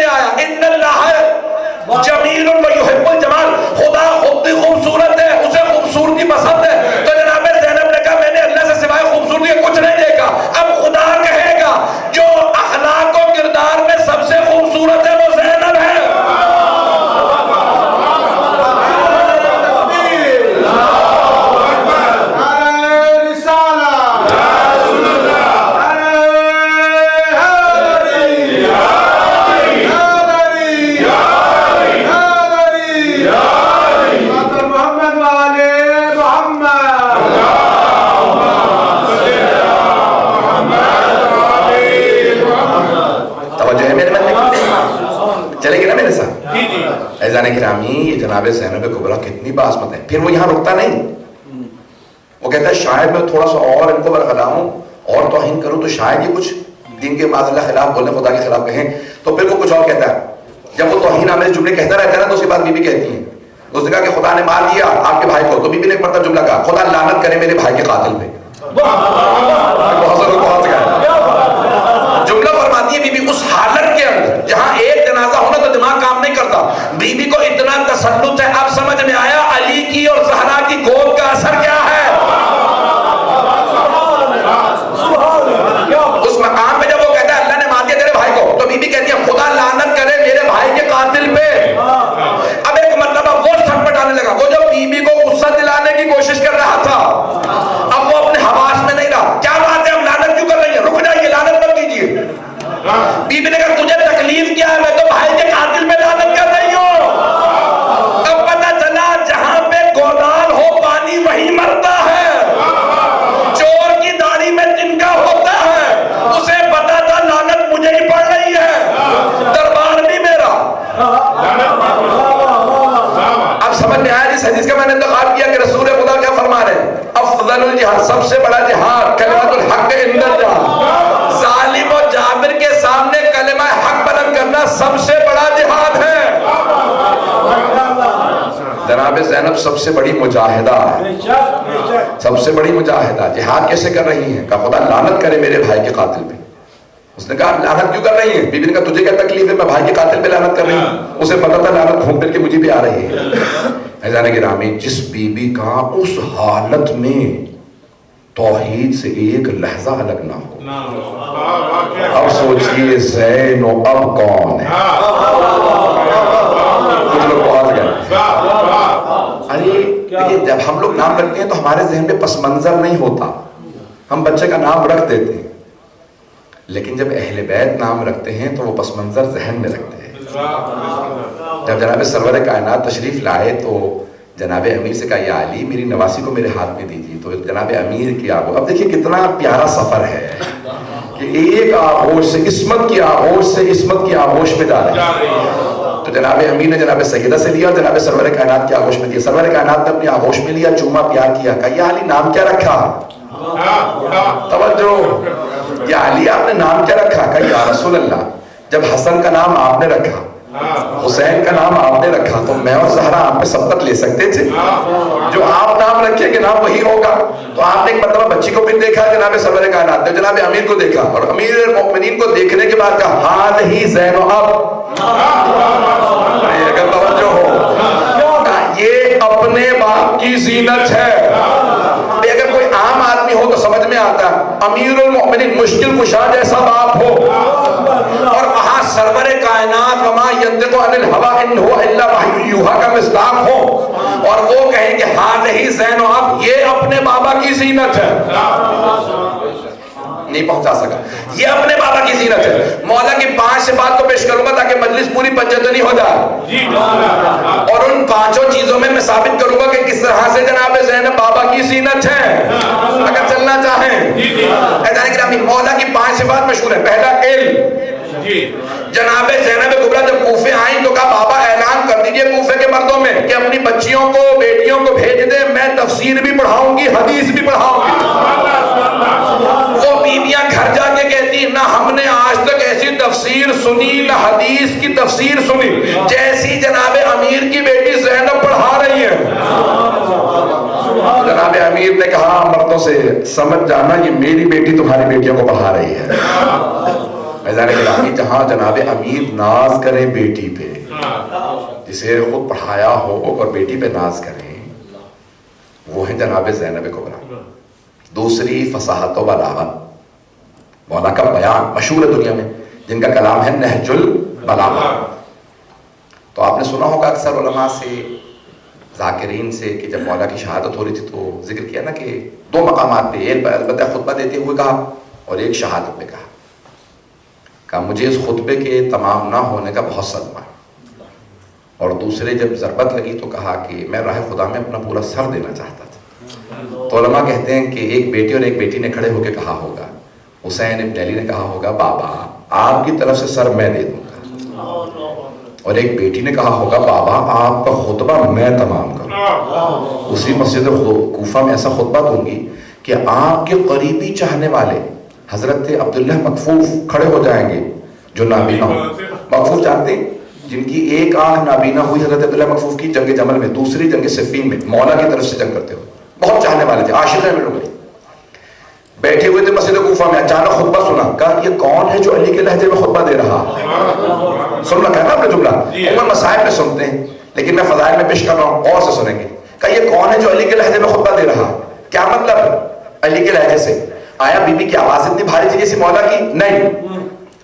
Speaker 1: عزیزان گرامی یہ جناب زینب کبریٰ کتنی باعظمت ہے. پھر وہ یہاں رکتا نہیں, وہ کہتا ہے شاید میں تھوڑا سا اور ان کو برخلاؤں اور توہین کروں تو شاید یہ کچھ دین کے بعد اللہ خلاف بولنے, خدا کے خلاف کہیں. تو پھر وہ کچھ اور کہتا ہے. جب وہ توہین آمیز جملے کہتا رہتا ہے نا تو اس کے بعد بیوی کہتی ہے, اس نے کہا کہ خدا نے مار دیا آپ کے بھائی کو, تو بیوی نے ایک مرتبہ جملہ کہا خدا لعنت کرے میرے بھائی کے قاتل پہ. جملہ فرماتی ہے بی بی اس حالت کے اندر جہاں ایک جنازہ ہونا تو دماغ کام نہیں کرتا, بی بی کو اتنا تسلط ہے. اب سمجھ میں آیا علی کی اور زہرا کی گود کا اثر کیا ہے. اس مقام پہ جب وہ کہتا ہے اللہ نے مار دیا تیرے بھائی کو, تو بی بی کہتی ہے خدا لعنت کرے میرے بھائی کے قاتل پہ. اب ایک مرتبہ وہ سٹپٹانے لگا, وہ جو بی بی کو غصہ دلانے کی کوشش کر رہا تھا اب وہ اپنے حواس میں نہیں رہا. کیا بات ہے ہم لعنت کیوں کر رہی ہیں, رک جائیے لعنت مت کیجیے. بی بی نے کہا تجھے تکلیف کیا ہے, میں تو بھائی کے قاتل پہ لعنت کر رہی ہوں. اب پتہ چلا جہاں پہ گودال ہو پانی وہی مرتا ہے, چور کی داڑھی میں تنکا ہوتا ہے, اسے پتا تھا لعنت مجھے ہی پڑ رہی ہے, دربار بھی میرا. اب سمجھ میں آیا جس حدیث کا میں نے انتخاب کیا کہ رسول خدا کیا فرما رہے ہیں, افضل الجہاد سب سے بڑا جہاد کلمۃ الحق عند الجہاد, ظالم و جابر کے سامنے کلمہ حق بلند کرنا سب سے بڑا جہاد ہے. جناب زینب سب سے بڑی مجاہدہ ہے, سب سے بڑی مجاہدہ. جہاد کیسے کر رہی ہیں, کہ خدا لعنت کرے میرے بھائی کے قاتل پہ. اس نے کہا لعنت کیوں کر رہی ہیں, بی بی نے کہا تجھے کیا تکلیف ہے, میں بھائی کے قاتل پہ لعنت کر رہی ہوں. اسے پتا تھا لعنت گھوم پھر کے مجھے بھی آ رہی ہے. عزیزان گرامی جس بی بی کا اس حالت میں توحید سے ایک لحظہ الگ نہ ہو, اب سوچئے زین و اب کون ہے. کچھ لوگ بہت گئے. ارے جب ہم لوگ نام رکھتے ہیں تو ہمارے ذہن میں پس منظر نہیں ہوتا, ہم بچے کا نام رکھ دیتے ہیں, لیکن جب اہل بیت نام رکھتے ہیں تو وہ پس منظر ذہن میں رکھتے ہیں. جب جناب سرور کائنات تشریف لائے تو جناب امیر سے کہا یا علی میری نواسی کو میرے ہاتھ میں دیجیے, تو جناب امیر کی آغوش, اب دیکھیے کتنا پیارا سفر ہے کہ ایک آغوش سے عصمت کی آغوش سے عصمت کی آغوش پہ جا رہے ہیں. تو جناب امیر نے جناب سیدہ سے لیا اور جناب سرور کائنات کی آغوش میں دیا. سرور کائنات نے اپنی آغوش میں لیا, چوما پیار کیا, کہا یا علی نام کیا رکھا, توجہ, یا علی آپ نے نام کیا رکھا, کہا یا رسول اللہ جب حسن کا نام آپ نے رکھا, حسین کا نام آپ نے رکھا, تو میں اور زہرا آپ پہ سبقت لے سکتے تھے, جو آپ نام رکھے کہ نام وہی ہوگا. تو آپ نے ایک مرتبہ بچی کو بھی دیکھا, جناب سرور کائنات نے جناب امیر کو دیکھا, اور امیر المؤمنین کو دیکھنے کے بعد کہا حال ہی زین و اب, اگر توجہ ہو, یہ اپنے باپ کی زینت ہے. اگر کوئی عام آدمی ہو تو سمجھ میں آتا ہے, امیر المؤمنین مشکل کشا جیسا باپ ہو, اور وہاں سرور کائنات وما ینطق عن الہوی ان هو الا وحی یوحی کا مصداق ہو, اور وہ کہیں کہ ہاں نہیں زین و اب, یہ اپنے بابا کی زینت ہے. نہیں پہنچا سکا, یہ اپنے بابا کی زینت ہے. مولا کی 5 صفات کو پیش کروں گا تاکہ مجلس پوری پنجتنی ہو جائے, اور ان 5 چیزوں میں ثابت کروں گا کہ کس طرح سے جناب زینب بابا کی زینت ہے, اگر چلنا چاہیں. مولا کی 5 صفات مشہور ہیں. پہلا علم, جناب زینب کبریٰ جب کوفے آئیں تو کہا بابا اعلان کر دیجئے کوفے کے مردوں میں کہ اپنی بچیوں کو بیٹیوں کو بھیج دیں, میں تفسیر بھی پڑھاؤں گی حدیث بھی پڑھاؤں گی. وہ بیویاں گھر جا کے کہتی نہ ہم نے آج تک ایسی تفسیر سنی نہ حدیث کی تفسیر سنی جیسی جناب امیر کی بیٹی زینب پڑھا رہی ہے. جناب امیر نے کہا مردوں سے سمجھ جانا یہ میری بیٹی تمہاری بیٹیوں کو پڑھا رہی ہے. جہاں جناب امیر ناز کرے بیٹی پہ, جسے خود پڑھایا ہو اور بیٹی پہ ناز کریں, وہ ہے جناب زینب کبریٰ. دوسری فصاحت و بلاغت, مولا کا بیان مشہور ہے دنیا میں, جن کا کلام ہے نہج البلاغہ. تو آپ نے سنا ہوگا اکثر علماء سے, ذاکرین سے, کہ جب مولا کی شہادت ہو رہی تھی تو ذکر کیا نا کہ 2 مقامات پہ, ایک البتہ خطبہ دیتے ہوئے کہا اور ایک شہادت میں کہا مجھے اس خطبے کے تمام نہ ہونے کا بہت صدمہ ہے, اور دوسرے جب ضربت لگی تو کہا کہ میں راہ خدا میں اپنا پورا سر دینا چاہتا تھا. تو علماء کہتے ہیں کہ ایک بیٹی اور ایک بیٹی نے کھڑے ہو کے کہا ہوگا, حسین ابن علی نے کہا ہوگا بابا آپ کی طرف سے سر میں دے دوں گا,
Speaker 3: اور ایک بیٹی نے کہا ہوگا بابا آپ کا خطبہ میں تمام کروں. اسی مسجد کوفہ میں ایسا خطبہ دوں گی کہ آپ کے قریبی چاہنے والے حضرت عبداللہ مکفوف کھڑے ہو جائیں گے جو نابینا ہو. مکفوف جانتے ہیں جن کی ایک آنکھ نابینا ہوئی حضرت عبداللہ مکفوف کی جنگ جمل میں, دوسری جنگ صفین میں, مولا کی طرف سے جنگ کرتے ہوئے. بہت چاہنے والے تھے, عاشق ہیں میرے لوگ. بیٹھے ہوئے تھے مسجد کوفہ میں, اچانک خطبہ سنا. کہا یہ کون ہے جو علی کے لہجے میں خطبہ دے رہا؟ سن رکھا ہے نا آپ نے جملہ, عموماً مصائب میں سنتے ہیں لیکن میں فضائل میں پیش کر رہا ہوں, اور سے سنیں گے. کہا یہ کون ہے جو علی کے لہجے میں خطبہ دے رہا؟ کیا مطلب علی کے لہجے سے؟ آیا بی بی کی آواز اتنی بھاری تھی جیسی مولا کی؟ نہیں.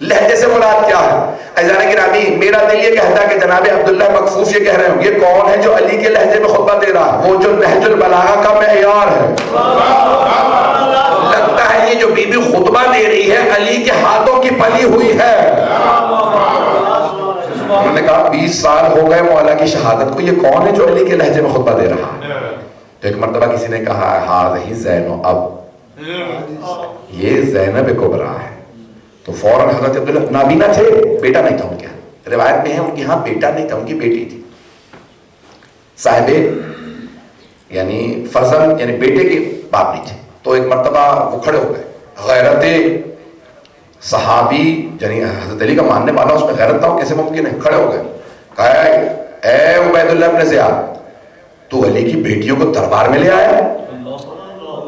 Speaker 3: لہجے سے مراد کیا ہے؟ عزیزان گرامی, میرا دل یہ کہتا ہے کہ جناب عبداللہ مکفوف یہ کہہ رہے ہوں یہ کون ہے جو علی کے لہجے میں خطبہ دے رہا؟ وہ جو نہج البلاغہ کا معیار ہے. لگتا ہے یہ جو بی بی خطبہ دے رہی ہے علی کے ہاتھوں کی پلی ہوئی ہے. انہوں نے کہا 20 سال ہو گئے مولا کی شہادت کو, یہ کون ہے جو علی کے لہجے میں خطبہ دے رہا؟ تو ایک مرتبہ کسی نے کہا ہاذہ زینب, اب یہ زینب کبریٰ ہے. تو فوراً حضرت عبداللہ نابینا تھے, بیٹا نہیں تھا ان کے ہاں, روایت میں ہے ان کے ہاں بیٹا نہیں تھا, ان کی بیٹی تھی. صاحبے یعنی فرزند یعنی بیٹے کے باپ نہیں تھے. تو ایک مرتبہ وہ کھڑے ہو گئے. غیرت صحابی یعنی حضرت علی کا ماننے والا, اس میں غیرت نہ ہو کیسے ممکن ہے؟ کھڑے ہو گئے. کہا اے عبید اللہ ابن زیاد, تو علی کی بیٹیوں کو دربار میں لے آیا,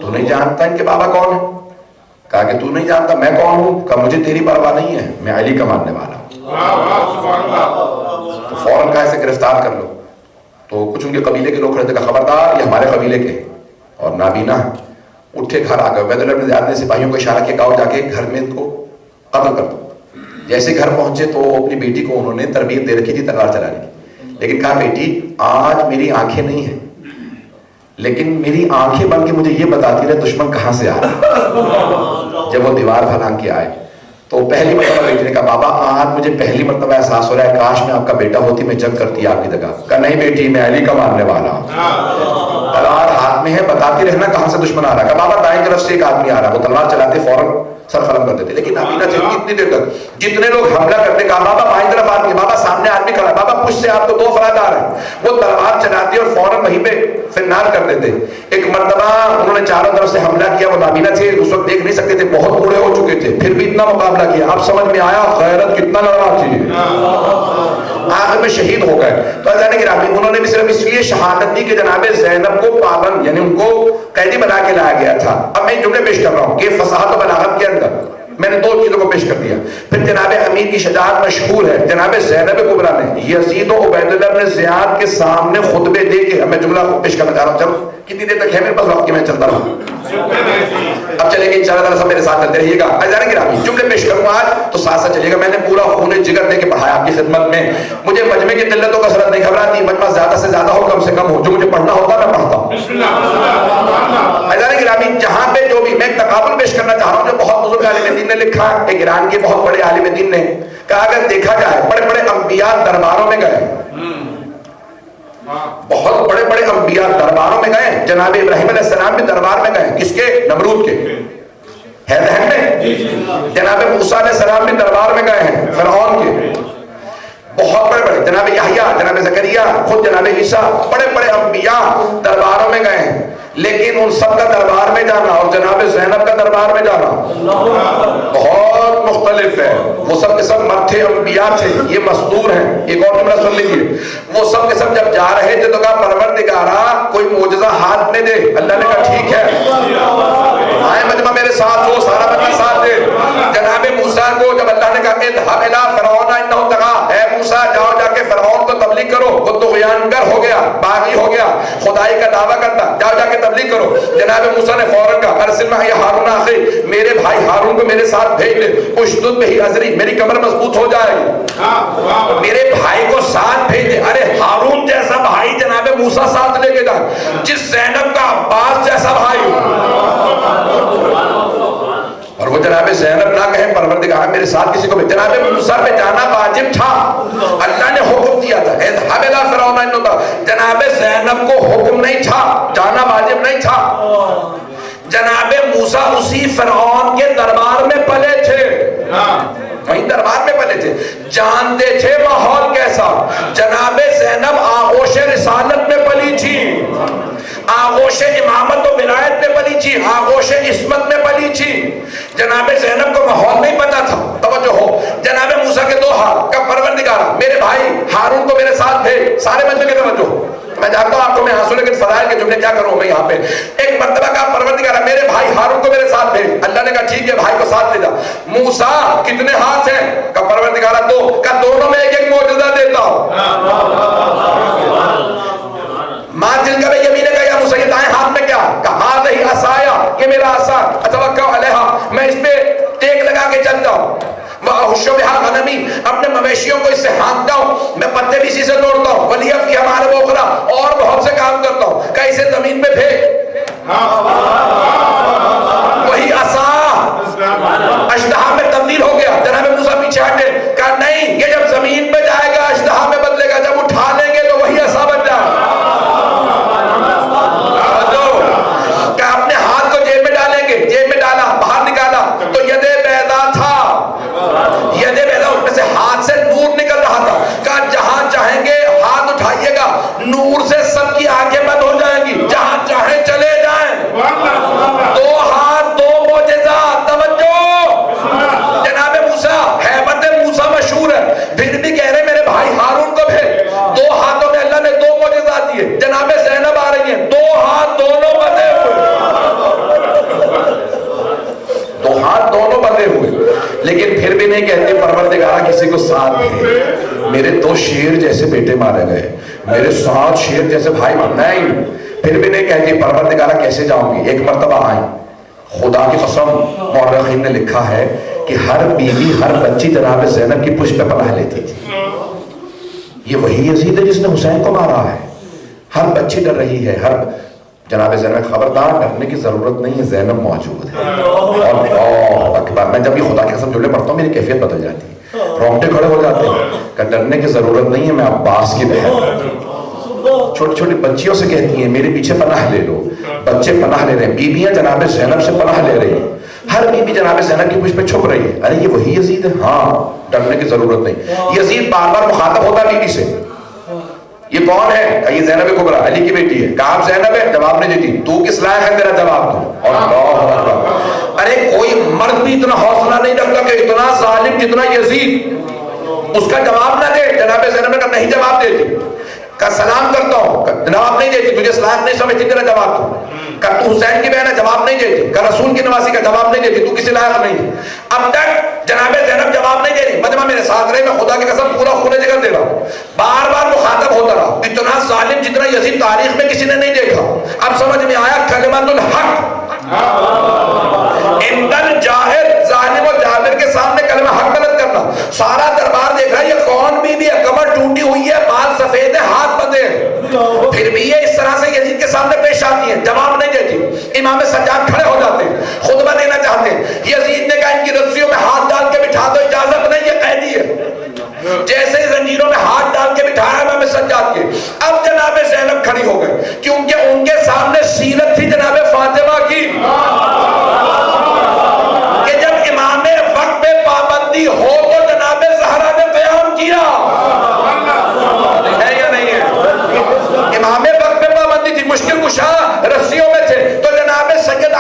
Speaker 3: تو نہیں جانتا ان کے بابا کون ہے؟ کہا کہ تو نہیں جانتا میں کون ہوں؟ کہا مجھے تیری پرواہ نہیں ہے, میں علی کا ماننے والا ہوں. تو فوراً کہا اسے گرفتار کر لو. تو کچھ ان کے قبیلے کے لوگ کھڑے تھے, کہا خبردار یہ ہمارے قبیلے کے اور نابینا. اٹھے گھر آ گئے. عبید اللہ بن زیاد نے سپاہیوں کو اشارہ کیا, گاؤں جا کے گھر میں ان کو قتل کر دو. جیسے گھر پہنچے تو اپنی بیٹی کو انہوں نے تربیت دے رکھی تھی تلوار چلانے کی, لیکن کہا بیٹی آج میری آنکھیں نہیں ہیں لیکن میری آنکھیں بن کے مجھے یہ بتاتی رہے دشمن کہاں سے آ رہا. جب وہ دیوار پھلانگ کے آئے تو پہلی مرتبہ بیٹی نے کہا بابا آج مجھے پہلی مرتبہ احساس ہو رہا ہے کاش میں آپ کا بیٹا ہوتی, میں جنگ کرتی آپ کی جگہ. کہا نہیں بیٹی میں علی کا ماننے والا ہوں. تلوار ہاتھ میں ہے, بتاتی رہنا کہاں سے دشمن آ رہا ہے. کہا بابا دائیں طرف سے ایک آدمی آ رہا ہے. وہ تلوار چلاتے فوراً سر قلم کر دیتے, لیکن نابینا تھے اتنی دیر تک جتنے لوگ حملہ کرتے کہا بابا بائیں طرف آدمی, بابا سامنے آدمی کھڑا ہے, بابا پشت سے آپ کو 2 افراد آ رہے ہیں. وہ تلوار چلاتے اور فوراً وہیں پہ فنار کر دیتے. ایک مرتبہ انہوں نے چاروں طرف سے حملہ کیا, وہ نابینا تھے اس وقت دیکھ نہیں سکتے تھے, بہت بوڑھے ہو چکے تھے, پھر بھی اتنا مقابلہ کیا. اب سمجھ میں آیا غیرت کتنا لڑنا چاہیے. آخر میں شہید ہو گئے. تو عزیزان گرامی انہوں نے بھی صرف اس لیے شہادت دی کہ جناب زینب کو پابند یعنی ان کو قیدی بنا کے لایا گیا تھا. اب میں جملے پیش کر رہا ہوں کہ فصاحت و بلاغت کے اندر میں نے 2 چیزوں کو پیش کر دیا. پھر جناب امیر کی شجاعت مشہور ہے. جناب زینب کبریٰ نے یزید و عبید اللہ بن زیاد کے سامنے خطبے دے کے, میں جملہ پیش کرنا چاہ رہا ہوں. چلو کتنی دیر تک ہے میرے پاس وقت کی, میں چلتا رہا ہوں. اب چلیں گے انشاءاللہ تعالیٰ سب میرے ساتھ چلتے رہیے گا. عزیزان گرامی جملے پیش کروں آج تو ساتھ ساتھ چلیے گا. میں نے پورا خون جگر دے کے پڑھایا آپ کی خدمت میں. مجھے مجمع کی قلت و کثرت نہیں گھبراتی, مجمع زیادہ سے زیادہ ہو کم سے کم ہو, جو مجھے پڑھنا ہوتا میں پڑھتا ہوں. عزیزان گرامی جہاں پہ جو بھی میں ایک تقابل پیش کرنا چاہ رہا ہوں جو بہت بزرگ عالم دین نے لکھا, ایک ایران کے بہت بڑے عالم دین نے کہا اگر دیکھا جائے بڑے بڑے انبیاء درباروں میں گئے, بہت بڑے بڑے انبیاء درباروں میں گئے. جناب ابراہیم علیہ السلام بھی دربار میں گئے, کس کے؟ نمرود کے. ہے ذہن میں؟ جناب موسیٰ علیہ السلام بھی دربار میں گئے ہیں فرعون کے. بہت بڑے بڑے جناب یحییٰ, جناب زکریا, خود جناب عیسیٰ, بڑے بڑے انبیاء درباروں میں گئے ہیں. لیکن ان سب کا دربار میں جانا اور جناب زینب کا دربار میں جانا بہت مختلف ہے. وہ سب کے سب مرتھے انبیاء تھے, یہ مصدور ہیں. ایک اور جملہ سن لیجیے, وہ سب کے سب جب جا رہے تھے تو کہا پروردگارا کوئی معجزہ ہاتھ میں دے. اللہ نے کہا ٹھیک ہے, آئے مجمع میرے ساتھ ہو, سارا مجمع ساتھ دے. جناب موسیٰ کو جب اللہ نے کہا اذهب الى فرعون انه طغى, اے موسیٰ جاؤ جا کے فرعون کو تبلیغ کرو, وہ طغیانگر ہو گیا, باغی ہو گیا, خدائی کا دعویٰ کرتا, جاؤ جا کے تبلیغ کرو. جناب موسیٰ نے فوراً کہا ارسل معی ہارون اخی, میرے بھائی ہارون کو میرے ساتھ بھیج دے. اشدد بہ ازری, میری کمر مضبوط ہو جائے گی. میرے بھائی کو ساتھ بھیج دے. ارے ہارون جیسا بھائی جناب موسیٰ ساتھ لے کے جائے, جس زینب کا عباس جیسا بھائی. اور وہ جناب زینب نہ کہیں پروردگار میرے ساتھ کسی کو بھی. جناب موسیٰ پہ جانا واجب تھا, اللہ نے حکم دیا تھا اذهب الى فرعون انه طغى. جناب زینب کو حکم نہیں تھا, جانا واجب نہیں تھا. جناب موسیٰ اسی فرعون کے دربار میں پلے تھے. وہیں دربار میں پلے تھے، جانتے تھے ماحول کیسا. جناب زینب آغوش رسالت میں پلی تھی، آغوش امامت و ولایت میں پلی تھی، آغوش عصمت میں پلی تھی. جناب زینب کو ماحول نہیں پتا تھا. توجہ ہو، جناب موسیٰ کے 2 ہاتھ کا پروردگارہ میرے بھائی ہارون کو میرے ساتھ بھیج. سارے بچوں کی توجہ، میں جانتا ہوں آپ کو میں ہنسوں لیکن فضائل کے جملے کیا کروں میں یہاں پہ. ایک مرتبہ کا پروردگارہ میرے بھائی ہارون کو میرے ساتھ بھیج. اللہ نے کہا ٹھیک ہے، بھائی کو ساتھ لے جا. موسیٰ کتنے ہاتھ ہیں؟ کا پروردگارہ 2. کا دونوں میں ایک ایک معجزہ دیتا ہوں. ماں جن کا یمین کا یا موسیٰ یہ دائیں ہاتھ میں کیا؟ کہا ہی عصایا، یہ میرا عصا اتوکل علیہا، میں اس پہ ٹیک لگا کے چلتا ہوں. وَأَحُشُّ بِهَا غَنَمِي، اپنے مویشیوں کو اس سے ہانکتا ہوں، میں پتے بھی اسی سے توڑتا ہوں. وَلِيَ فِيهَا مَآرِبُ أُخْرَىٰ، اور بہت سے کام کرتا ہوں. کہ اسے زمین پہ پھینک، وہی عصا اژدہا میں تبدیل ہو گیا. جناب موسیٰ پیچھے ہٹے، کہا نہیں، یہ جب زمین پہ جائے گا اژدہا میں بدلے گا، جب اٹھا لیں گے تو وہی عصا بن جائے گا. کہ اپنے ہاتھ کو جیب میں ڈالیں گے، جیب میں ڈالا، باہر نکالا تو ید بیضا تھا. ید بیضا، اس میں سے ہاتھ سے نور نکل رہا تھا. کہا جہاں چاہیں گے ہاتھ اٹھائیے گا، نور سے سب کی آنکھیں بند ہو جائیں گی، جہاں چاہیں چلے جائیں. 2 ہاتھ 2 معجزات. توجہ، جناب موسیٰ، ہیبت موسیٰ مشہور ہے، پھر بھی کہہ رہے میرے بھائی ہارون کو بھیج. 2 ہاتھوں میں اللہ نے 2 معجزات دیے. جناب زینب آ رہی ہیں، 2 ہاتھ دونوں بندے ہوئے، 2 ہاتھ دونوں بندے ہوئے. لیکن پھر بھی نہیں کہتے پروردگارہ کسی کو ساتھ دے. میرے 2 شیر جیسے بیٹے مارے گئے، میرے 7 شیر جیسے بھائی مارے. نہیں، پھر بھی نہیں کہتی پروردگارہ کیسے جاؤں گی. ایک مرتبہ آئیں، خدا کی قسم مورخین نے لکھا ہے کہ ہر بیوی ہر بچی جناب زینب کی پشت پہ پناہ لیتی تھی. یہ وہی یزید ہے جس نے حسین کو مارا ہے. ہر بچی ڈر رہی ہے. ہر جناب زینب خبردار، ڈرنے کی ضرورت نہیں ہے، زینب موجود ہے. اور اللہ اکبر، میں جب یہ خدا کی قسم جملے پڑھتا ہوں میری کیفیت بدل جاتی ہے، رونگٹے کھڑے ہو جاتے ہیں. کہ ڈرنے کی ضرورت نہیں ہے، میں عباس کی بہن. چھوٹی چھوٹی بچیوں سے کہتی ہیں میرے پیچھے پناہ لے لو. بچے پناہ لے رہے ہیں، بیویاں جناب زینب سے پناہ لے رہی ہیں. ہر بیوی جناب زینب کی پشت پہ چھپ رہی ہے. ارے یہ وہی یزید ہے. ہاں، ڈرنے کی ضرورت نہیں. یزید بار بار مخاطب ہوتا بیوی سے، یہ کون ہے؟ کہ یہ زینب کبریٰ، علی کی بیٹی ہے. کہا آپ زینب ہے؟ جواب نہیں دیتی. تو کس لائق ہے میرا جواب دوں؟ اور اللہ اکبر. ارے کوئی مرد بھی اتنا حوصلہ نہیں رکھتا کہ اتنا ظالم جتنا یزید اس کا جواب نہ دے. جناب زینب نے کہا نہیں جواب دیتی. کہا سلام کرتا ہوں. جواب نہیں دیتی. تجھے سلام نہیں سمجھتی تیرا جواب دوں. کہا تو حسین کی بہن ہے، جواب نہیں دیتی. کہا رسول کی نواسی کا جواب نہیں دیتی. تو کسی لائق نہیں. اب تک جناب زینب جواب نہیں دے رہی. مجمع میرے ساتھ رہے، میں خدا کی قسم پورا خون جگر دے رہا ہوں. بار بار مخاطب ہوتا رہا. اتنا ظالم جتنا یزید تاریخ میں کسی نے نہیں دیکھا. اب سمجھ میں آیا کلمۃ الحق. اندر جاہر ظالم و جابر کے سامنے کلمہ حق بلند کرنا. سارا دربار دیکھ رہا ہے یہ کون بیوی ہے، کمر ٹوٹی ہوئی ہے، بال سفید ہے، ہاتھ بندھے ہیں. پھر بھی یہ اس طرح سے یزید کے سامنے پیش آتی ہیں، جواب نہیں دیتی. امام سجاد کھڑے ہو جاتے ہیں، خطبہ دینا چاہتے ہیں. یزید نے کہا ان کی رسیوں میں ہاتھ ڈال کے بٹھا دو، اجازت نہیں، یہ قیدی ہے. جیسے ہی زنجیروں میں ہاتھ ڈال کے بٹھایا امام سجاد کے. اب جناب زینب کھڑی ہو گئے کیونکہ ان کے سامنے سیرت تھی جناب فاطمہ کی کہ جب امام وقت پہ پابندی ہو تو جناب زہرا نے قیام کیا ہے یا نہیں ہے. امام وقت پہ پابندی تھی، مشکل کشا رسیوں میں تھے تو جناب سید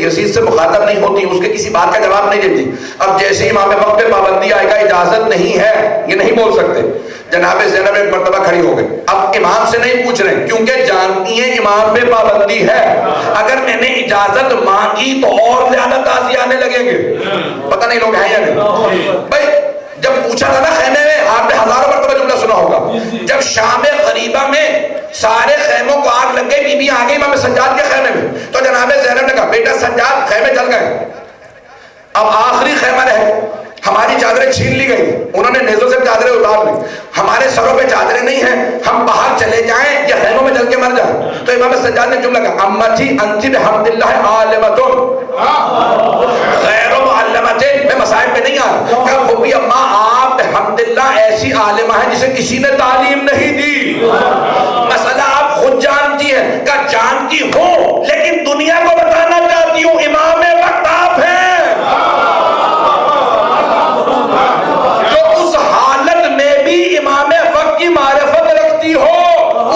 Speaker 3: یزید سے مخاطب نہیں ہوتی، اس کے کسی بات کا جواب نہیں دیتی. اب جیسے امام وقت پہ پابندی آئے گا اجازت نہیں ہے یہ نہیں بول سکتے. جناب زینب ایک مرتبہ کھڑی ہو گئی. اب امام سے نہیں پوچھ رہے کیونکہ جانتی ہیں امام پہ پابندی ہے. اگر میں نے اجازت مانگی تو اور زیادہ تازی آنے لگیں گے. پتہ نہیں لوگ ہیں یا نہیں بھائی. جب پوچھا تھا نا خیمے میں، آپ نے ہزاروں مرتبہ جملہ سنا ہوگا، جب شام غریبہ میں سارے خیموں کو آگ لگ گئی، بی بی آ گئی امام سجاد کے خیمے میں، تو جناب زینب نے کہا بیٹا سجاد خیمے جل گئے، اب آخری خیمہ رہ گیا، ہماری چادریں چھین لی گئی. انہوں نے نیزوں سے چادریں اتار لی، ہمارے سروں پہ چادریں نہیں ہیں، ہم باہر چلے جائیں یا خیموں میں جل کے مر جائیں. تو امام سجاد نے جملہ کہا امتی انتی بحمد اللہ عالمتن غیر معلمت. میں مسائل پہ نہیں آ رہا کہ پھوپھی اماں آپ الحمدللہ ایسی عالمہ ہے جسے کسی نے تعلیم نہیں دی. مسئلہ آپ خود جانتی ہے کہ جانتی ہوں لیکن دنیا کو بتانا چاہتی ہوں امام وقت آپ ہیں. جو اس حالت میں بھی امام وقت کی معرفت رکھتی ہو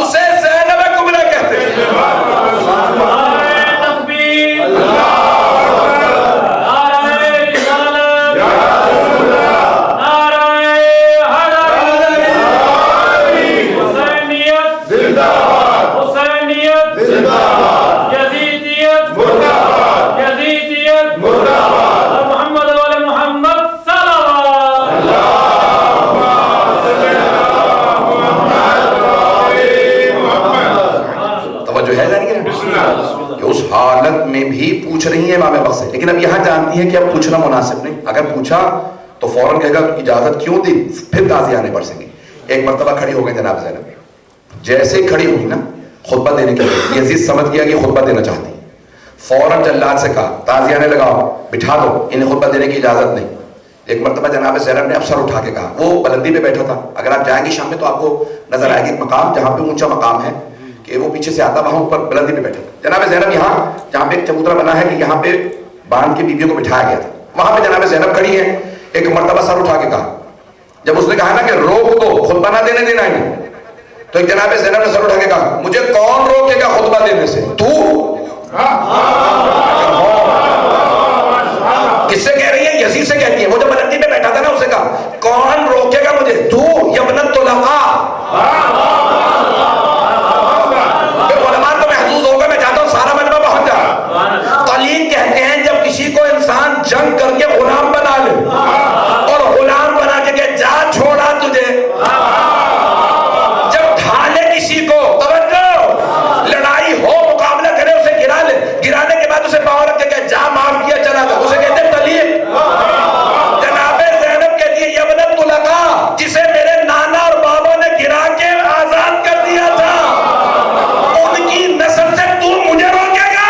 Speaker 3: اسے زینب کبریٰ کہتے ہیں. حالت میں بھی پوچھ رہی ہیں امام وقت سے، لیکن اب یہاں جانتی ہیں کہ اب پوچھنا مناسب نہیں. اگر پوچھا تو فوراً کہے گا اجازت کیوں دی، پھر تازیانے پڑ سکیں گے. ایک مرتبہ کھڑی ہو گئی جناب زینب، جیسے کھڑی ہوئی نا خطبہ دینے کے لیے، یزید سمجھ گیا کہ خطبہ دینا چاہتی، فوراً جلاد سے کہا تازیانے لگاؤ بٹھا دو، انہیں خطبہ دینے کی اجازت نہیں. ایک مرتبہ جناب زینب نے اب سر اٹھا کے کہا، وہ بلندی پہ بیٹھا تھا، اگر آپ جائیں گے شام میں تو آپ کو نظر آئے گا ایک مقام جہاں پہ اونچا مقام ہے کہ وہ پیچھے سے آتا، وہاں اوپر بلندی پہ بیٹھا تھا. جناب زینب یہاں جہاں پہ ایک چبوترا بنا ہے کہ یہاں پہ باندھ کے بیویوں کو بٹھایا گیا تھا، وہاں پہ جناب زینب کھڑی ہے. ایک مرتبہ سر اٹھا کے کہا، جب اس نے کہا نا کہ روک دو خطبہ نہ دینے دینا ہے، تو ایک جناب زینب نے سر اٹھا کے کہا مجھے کون روکے گا خطبہ دینے سے؟ تو کس سے کہہ رہی ہے؟ یزید سے کہتی ہے. وہ جو بلندی پہ بیٹھا تھا نا اسے کہا کون روکے گا مجھے؟ تو یا ابن الطلقاء. علماء تو محظوظ ہوگا، میں چاہتا ہوں سارا مجمع پہنچ جائے. طلیق کہتے ہیں جب کسی کو انسان جنگ کر کے غلام بنا لے اور غلام بنا کے کہ جا چھوڑا تجھے، جب ڈھالے کسی کو، توجہ لڑائی ہو مقابلہ کرے اسے گرا لے، گرانے کے بعد اسے پاؤں رکھ کے کہ جا معاف کیا چلا گا، اسے کہتے ہیں طلیق. جناب زینب کہتی ہے ابن الطلقاء جسے میرے نانا اور بابا نے گرا کے آزاد کر دیا تھا، ان کی نسل سے تو مجھے روکے گا؟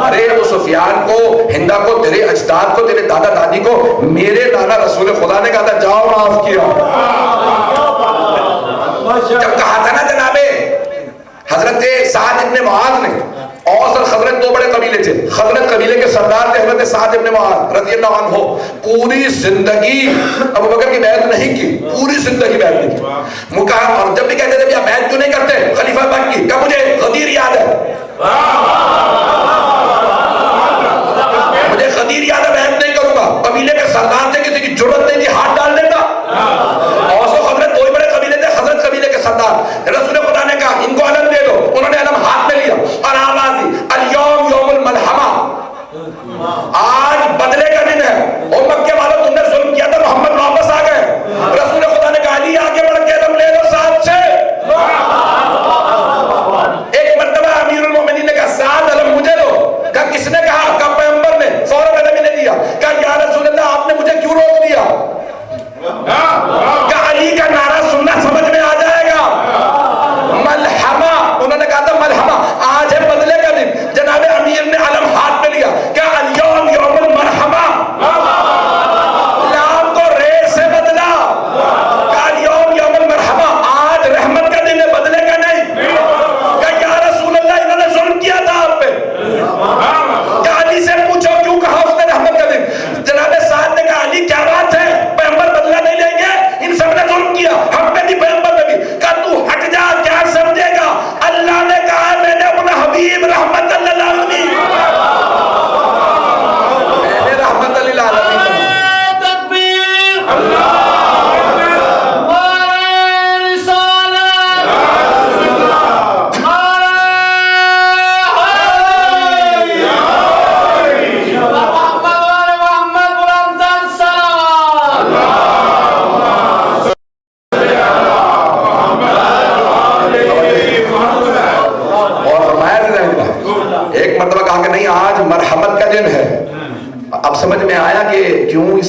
Speaker 3: ارے ابو سفیان کو، ہندا کو، تیرے اجداد کو، تیرے دادا دادی کو میرے نانا رسول خدا نے کہا تھا جاؤ معاف کیا. جب کہا تھا نا جناب حضرت سعد ابن معاذ نے، اوس اور خزرج دو بڑے قبیلے تھے، خزرج قبیلے کے سردار تھے حضرت سعد ابن معاذ رضی اللہ عنہ، پوری زندگی ابو بکر کی بیعت نہیں کی، پوری زندگی بیعت نہیں کی. اور جب بھی کہتے تھے بھیا بیعت کیوں نہیں کرتے خلیفہ پاک کی، کہ مجھے غدیر یاد ہے، مجھے غدیر یاد ہے، بیعت نہیں کروں گا. قبیلے کے سردار تھے، کسی کی جرت نہیں تھی ہاتھ ڈال دیتا. اوس و خزرج دو ہی بڑے قبیلے تھے، خزرج قبیلے کے سردار، رسول خدا نے کہا ان کو علم دے دو، انہوں نے علم ہاتھ میں لیا اور آواز دی الیوم یوم الملحمہ، آج بدلے کا دن ہے. اور مکے والوں تم نے ظلم کیا تھا، محمد واپس آ گئے. رسول خدا نے کہا علی آگے بڑھ کے علم لے لو ساتھ سے. ایک مرتبہ امیر المومنین نے کہا ساتھ علم مجھے دو،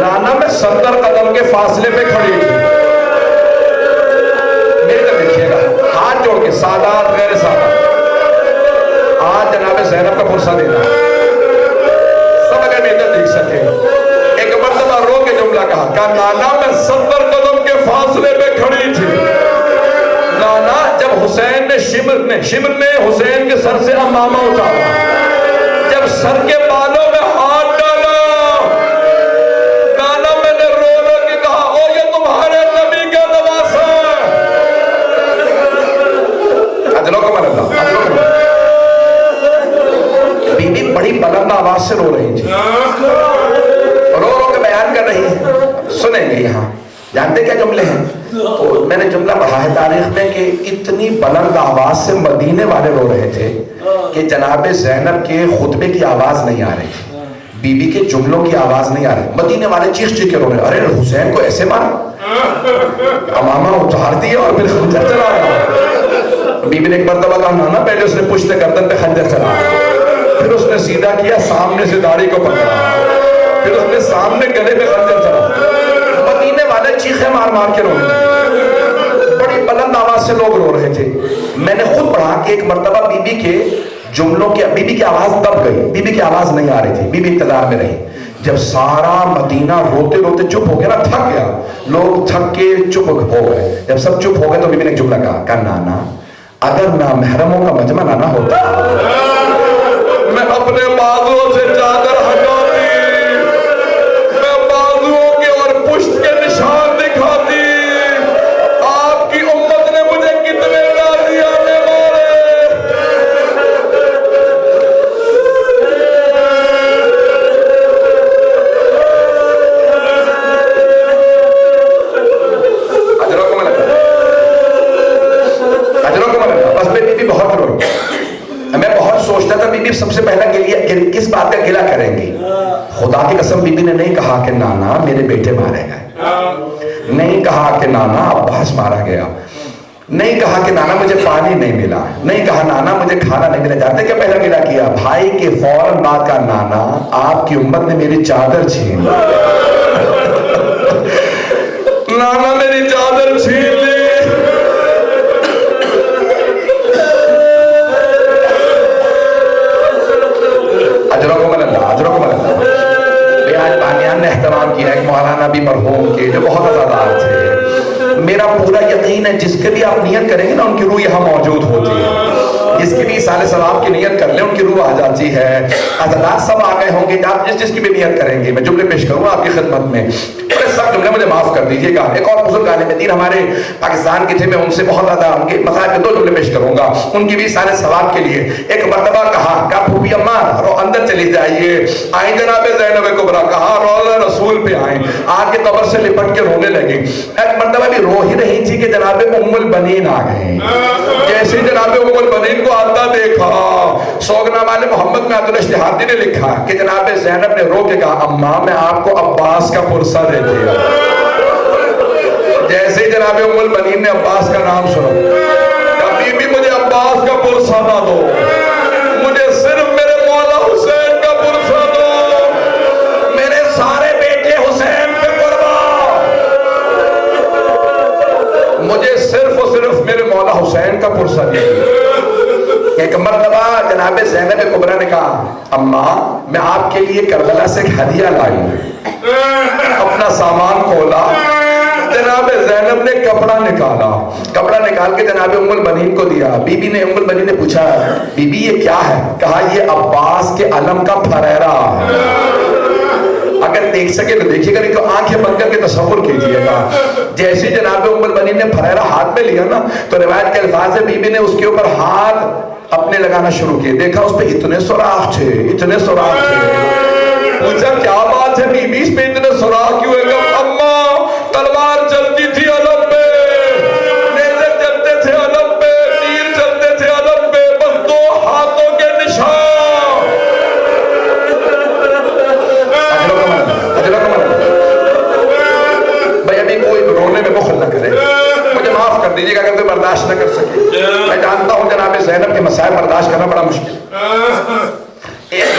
Speaker 3: نانا میں 70 قدم کے فاصلے پہ کھڑی تھی. میرے طرف دیکھیے گا, ہاتھ جوڑ کے, سادات غیر سادات. آج جناب زینب کا پرسہ دینا سب اگر میرے طرف دیکھ سکے. ایک مرتبہ رو کے جملہ کہا نانا میں 70 قدم کے فاصلے پہ کھڑی تھی. نانا جب حسین نے شمر نے حسین کے سر سے امامہ اتارا, جب سر کے بالوں میں ہاتھ ڈالا, نانا میں نے رو رو کے کہا او یہ تمہارے نبی کا نواسہ ہے. اجلو کو من اللہ, اجلو کو من. بی بی بڑی بلند آواز سے رو رہی تھی, رو رو کے بیان کر رہی ہے. سنیں گے یہاں, جانتے کیا جملے ہیں؟ تو میں نے جملہ پڑھا ہے تاریخ میں کہ اتنی بلند آواز سے مدینے والے رو رہے تھے کہ جناب زینب کے خطبے کی آواز نہیں آ رہی تھی, بی بی کے جملوں کی آواز نہیں آ رہی. مدینے والے چیخ چیخ کے رو رہے, ارے حسین کو ایسے مارا, امامہ اتار دیا اور پھر خنجر چلایا. بی بی نے ایک مرتبہ کہا نانا پہلے اس نے پشت گردن پہ خنجر چلایا, پھر اس نے سیدھا کیا, سامنے سے داڑھی کو پکڑا, پھر اس نے سامنے گلے پہ خنجر چلایا. مدینے والے چیخے مار مار کے رو رہے تھے, بڑی بلند آواز سے لوگ رو رہے تھے. میں نے خود پڑھا کہ ایک مرتبہ بی بی کے جملوں کی, بی بی کی آواز دب گئی, بی بی کی آواز نہیں آ رہی تھی, بی بی انتظار میں رہی. جب سارا مدینہ روتے روتے چپ ہو گیا نا, تھک گیا, لوگ تھک کے چپ ہو گئے. جب سب چپ ہو گئے تو بی بی نے ایک جملہ کہا نانا اگر نامحرموں کا مجمع نہ ہوتا میں اپنے بازوؤں سے چادر ہٹاتی, میں بازوؤں کے اور پشت کے نشان دکھاتی. آپ کی امت نے مجھے کتنے غازیانے مارے. اجروں کو ملتا, اجروں کو ملتا. بس میں بی بہت رو, میں بہت سوچتا تھا بی بی سب سے پہلا کس بات کا گلہ کریں گی. خدا کی قسم بی بی نے نہیں کہا کہ نانا میرے بیٹے مارے گئے, نہیں کہا کہ نانا عباس مارا گیا, نہیں کہا کہ نانا مجھے پانی نہیں ملا, نہیں کہا نانا مجھے کھانا نہیں ملا. جانتے کیا پہلا گلہ کیا؟ بھائی کے فوراً بعد کا نانا آپ کی امت نے میری چادر چھین لی, نانا میری چادر چھین لی. نے احترام کیا ایک مولانا بھی مرحوم کے جو بہت عزادار تھے. میرا پورا یقین ہے جس کے بھی آپ نیت کریں گے نا ان کی روح یہاں موجود ہوتی ہے. جس کی بھی سال ثواب کی نیت کر لیں ان کی روح آ جاتی ہے. عزادار سب آ گئے ہوں گے, آپ جس کی بھی نیت کریں گے. میں جملے پیش کروں آپ کی خدمت میں, سب جملے مجھے معاف کر دیجیے گا. ایک اور بزرگ عالم دین ہمارے پاکستان کے تھے, میں ان سے بہت زیادہ ان کے مسائل کے 2 جملے پیش کروں گا ان کی بھی سارے ثواب کے لیے. ایک مرتبہ کہا پھوپھی اماں رو اندر چلی جائیے, آئیں جناب زینب کبریٰ, کہا روضہ رسول پہ آئیں, آ کے قبر سے لپٹ کے رونے لگی. ایک مرتبہ بھی رو ہی رہی تھی کہ جناب ام البنین آ گئے. جیسے جناب ام البنین کو آتا دیکھا, سوگنا والے محمد میں عبد الاشتہادی نے لکھا کہ جناب زینب نے رو کے کہا اماں میں آپ کو عباس کا پرسہ دے دیا. جیسے جناب ام البنین نے عباس کا نام سنا, کبھی بھی مجھے عباس کا پرسہ نہ دو, مجھے صرف میرے مولا حسین کا پرسہ دو, میرے سارے بیٹے حسین پہ قربان, مجھے صرف اور صرف میرے مولا حسین کا پرسہ دیجیے. ایک مرتبہ جناب زینب کبریٰ نے کہا اماں میں آپ کے لیے کربلا سے ایک ہدیہ لائی ہوں. اپنا سامان کھولا, جناب زینب نے کپڑا نکالا, کپڑا نکال کے جناب ام البنین کو دیا. بی بی نے ام البنین نے پوچھا بی بی یہ کیا ہے؟ کہا یہ عباس کے علم کا پھریرا ہے. اگر دیکھ سکے تو دیکھیے گا, نہیں تو آنکھیں بند کر کے تصور کیجئے گا. جیسے جناب ام البنین نے پھریرا ہاتھ میں لیا نا تو روایت کے الفاظ ہے بی بی نے اس کے اوپر ہاتھ اپنے لگانا شروع کیے. دیکھا اس پہ اتنے سوراخ تھے, اتنے سوراخ تھے. پوچھا کیا بات ہے بی بی اس پہ اتنے سوراخ کیوں ہے؟ کہ اماں تلوار چلتی تھی علم پہ, نیزے چلتے تھے علم پہ, تیر چلتے تھے علم پہ, بس 2 ہاتھوں کے نشان. بھائی ابھی کوئی رونے میں بخل نہ کرے, مجھے معاف کر دیجیے گا اگر کوئی برداشت نہ کر سکے. میں جانتا ہوں جناب زینب کے مسائل برداشت کرنا بڑا مشکل. ایک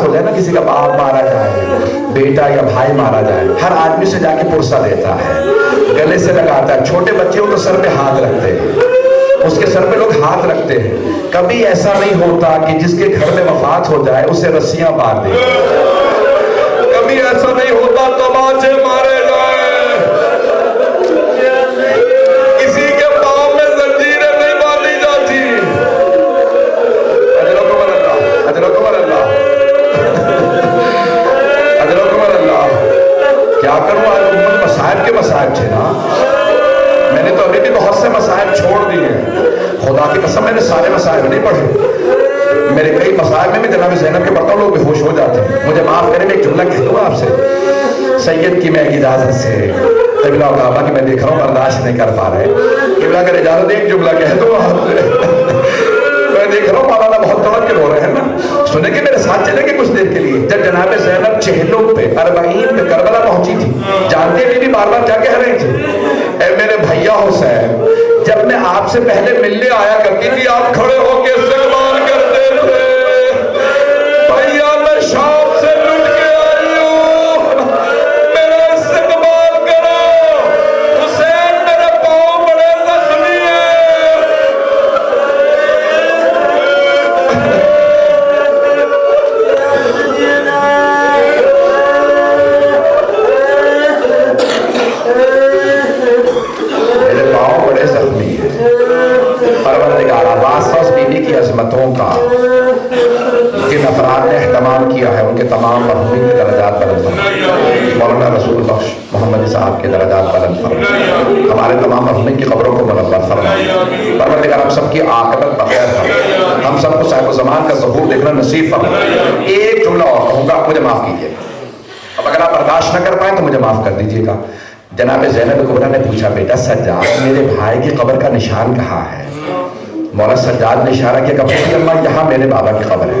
Speaker 3: وفات ہو جائے نا, کسی کا باپ مارا جائے, بیٹا یا بھائی مارا جائے, ہر آدمی سے جا کے پرسہ دیتا ہے, گلے سے لگاتا ہے. چھوٹے بچے ہو تو سر پہ ہاتھ رکھتے ہیں, اس کے سر پہ لوگ ہاتھ رکھتے ہیں. کبھی ایسا نہیں ہوتا کہ جس کے گھر میں وفات ہو جائے اسے رسیاں باندھ دیں. کبھی ایسا نہیں ہوتا تماچے مارے جائے, کسی کے پاؤں میں زنجیریں نہیں باندھی جاتی. اجرکم اللہ, اجرکم اللہ, اجرکم اللہ. کیا کروں, آج امت مصائب کے مصائب تھے نا. میں نے تو ابھی بھی بہت سے مصائب چھوڑ دیے ہیں, خدا کی قسم میں نے سارے مصائب نہیں پڑھے. میرے کئی مصائب میں جناب زینب کے پڑھتا ہوں لوگ بے ہوش ہو جاتے ہیں. مجھے معاف کریں, میں ایک جملہ کہہ دوں گا آپ سے, سید کی میں اجازت سے, قبلہ و کعبہ کی میں دیکھ رہا ہوں برداشت نہیں کر پا رہے, قبلہ اگر اجازت ایک جملہ کہہ دوں آپ سے. میں دیکھ رہا ہوں مولانا بہت توڑ کے رو رہے ہیں نا, سنیں گے میرے ساتھ چلیں گے کچھ دیر کے لیے. جب جناب زینب چہلوں پہ 40 پہ کربلا پہنچی تھی, جانتے بھی بار بار کیا کہہ رہی تھی, اے میرے بھیا حسین, جب میں آپ سے پہلے ملنے آیا کرتی تھی آپ کھڑے ہو کے استقبال کرتے تھے. بھیا میں شام سے لٹ کے آئی ہوں, میرا استقبال کرو. حسین میرے پاؤں بڑے زخمی ہیں. میرے پاؤں بڑے زخمی ہیں. پروردگارہ واسطہ بیوی کی عظمتوں کا جن افراد نے اہتمام کیا ہے ان کے تمام مرحومین کے درجات بلند فرما. مولانا رسول بخش محمد صاحب کے درجات بلند فرما. ہمارے تمام مرحومین کی قبروں کو منور فرما. پروردگار ہم سب کی عاقبت بخیر فرما. ہم سب کو صاحب الزمان کا ظہور دیکھنا نصیب فرما. ایک جملہ اور کہوں گا, مجھے معاف کیجیے. اب اگر آپ برداشت نہ کر پائیں تو مجھے معاف کر دیجیے گا. جناب زینب کبریٰ نے پوچھا, بیٹا سجاد میرے بھائی کی قبر کا نشان کہاں ہے؟ مولا سجاد نے اشارہ کیا کہ پھوپھی اماں یہاں میرے بابا کی قبر ہے.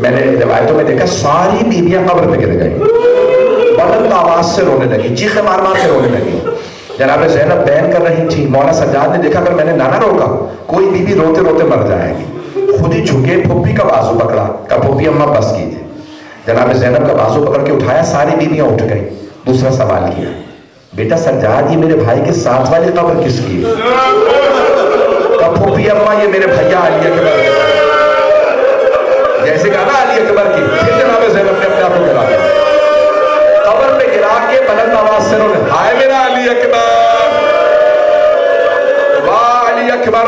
Speaker 3: میں نے روایتوں میں دیکھا ساری بیویاں قبر پہ گر گئیں, بلند آواز سے رونے لگی, چیخے مار مار سے رونے لگی. جناب زینب بیان کر رہی تھی, مولا سجاد نے دیکھا اگر میں نے نہ روکا کوئی بیوی روتے روتے مر جائے گی. خود ہی جھکے پھوپھی کا بازو پکڑا, کہا پھوپھی اماں بس کیجیے. جناب زینب کا بازو پکڑ کے اٹھایا, ساری بیویاں اٹھ گئی. دوسرا سوال کیا, بیٹا سجاد یہ میرے بھائی کے ساتھ والی قبر کس کی ہے؟ پھوپھی اماں یہ میرے بھیا علی اکبر کی. جیسے کہا نا علی اکبر کی, پھر جناب زینب نے اپنے آپ کو گرا دیا, قبر پہ گرا کے بلند آواز سے رونے, ہائے میرا علی اکبر, واہ علی اکبر.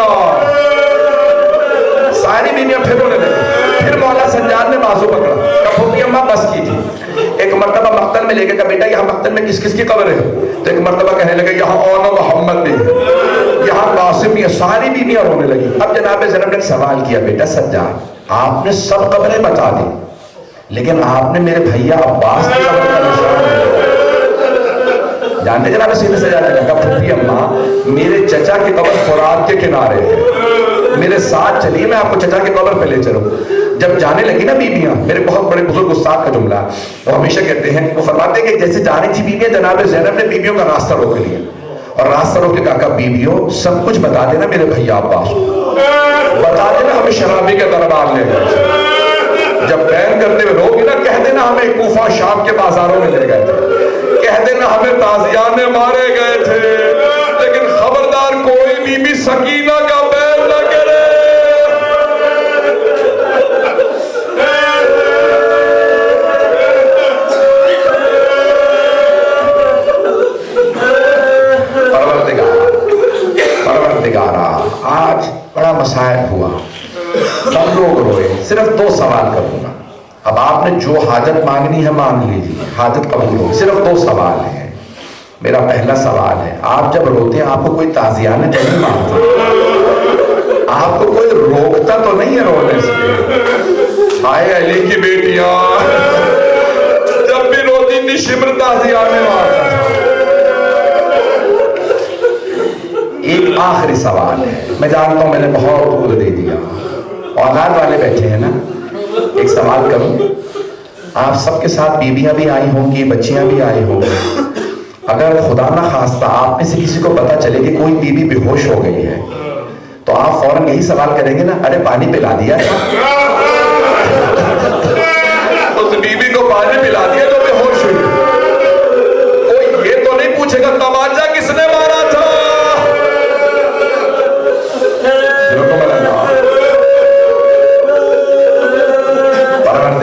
Speaker 3: ساری بیویاں پھر رونے لگی. پھر مولا سجاد نے بازو پکڑا, کہا پھوپھی اماں بس کی تھی. ایک مرتبہ مقتل میں لے کے کہا, بیٹا یہاں مقتل میں کس کس کی قبر ہے؟ تو ایک مرتبہ کہنے لگا یہاں اونا محمد بھی ہے, یہاں قاسم بھی ہے. ساری بیویاں رونے لگی. اب جناب زینب نے سوال کیا, بیٹا سجاد آپ نے سب قبریں بتا دی لیکن آپ نے میرے بھیا عباس کی قبر کا نشان نہیں. جانتے جناب سیدھے سے جانے لگا, پھوپھی اماں میرے چچا کی قبر فرات کے کنارے ہے, میرے ساتھ چلیے میں آپ کو چچا کی قبر پہ لے چلوں. جب جانے لگی نا بیویاں, میرے بہت بڑے بزرگ استاد کا جملہ وہ ہمیشہ کہتے ہیں, وہ فرماتے ہیں کہ جیسے جا رہی تھی بیویاں, جناب زینب نے بیویوں کا راستہ روک لیا اور راستہ روک کے کہا, بیویوں سب کچھ بتا دینا میرے بھیا عباس کو, بتا دینا ہمیں شرابی کے دربار لے گئے. جب بیان کرتے ہوئے روگی نا, کہہ دینا ہمیں کوفہ شام کے بازاروں میں لے گئے تھے, کہہ دینا ہمیں تازیانے مارے گئے تھے, لیکن خبردار کوئی بیوی سکینہ کا بیان نہ کرے. آج بڑا مسائل ہوا, سب لوگ روئے. صرف 2 سوال کروں گا. اب آپ نے جو حاجت مانگنی ہے مانگ لیجیے, حاجت قبول ہو. صرف 2 سوال ہیں. میرا پہلا سوال ہے, آپ جب روتے ہیں آپ کو کوئی تعزیانے تو نہیں مانگتا, آپ کو کوئی روکتا تو نہیں ہے رونے سے؟ ہائے علی کی بیٹیاں جب بھی روتی نشمر تعزیانے مانگتا. ایک آخری سوال ہے, میں جانتا ہوں میں نے بہت دودھ دے دیا, اولاد والے بیٹھے ہیں نا, ایک سوال کروں. آپ سب کے ساتھ بیویاں بھی آئی ہوں گی, بچیاں بھی آئی ہوں گی. اگر خدا نہ خواستہ آپ میں سے کسی کو پتا چلے کہ کوئی بیوی بے ہوش ہو گئی ہے تو آپ فوراً یہی سوال کریں گے نا, ارے پانی پلا دیا تھا.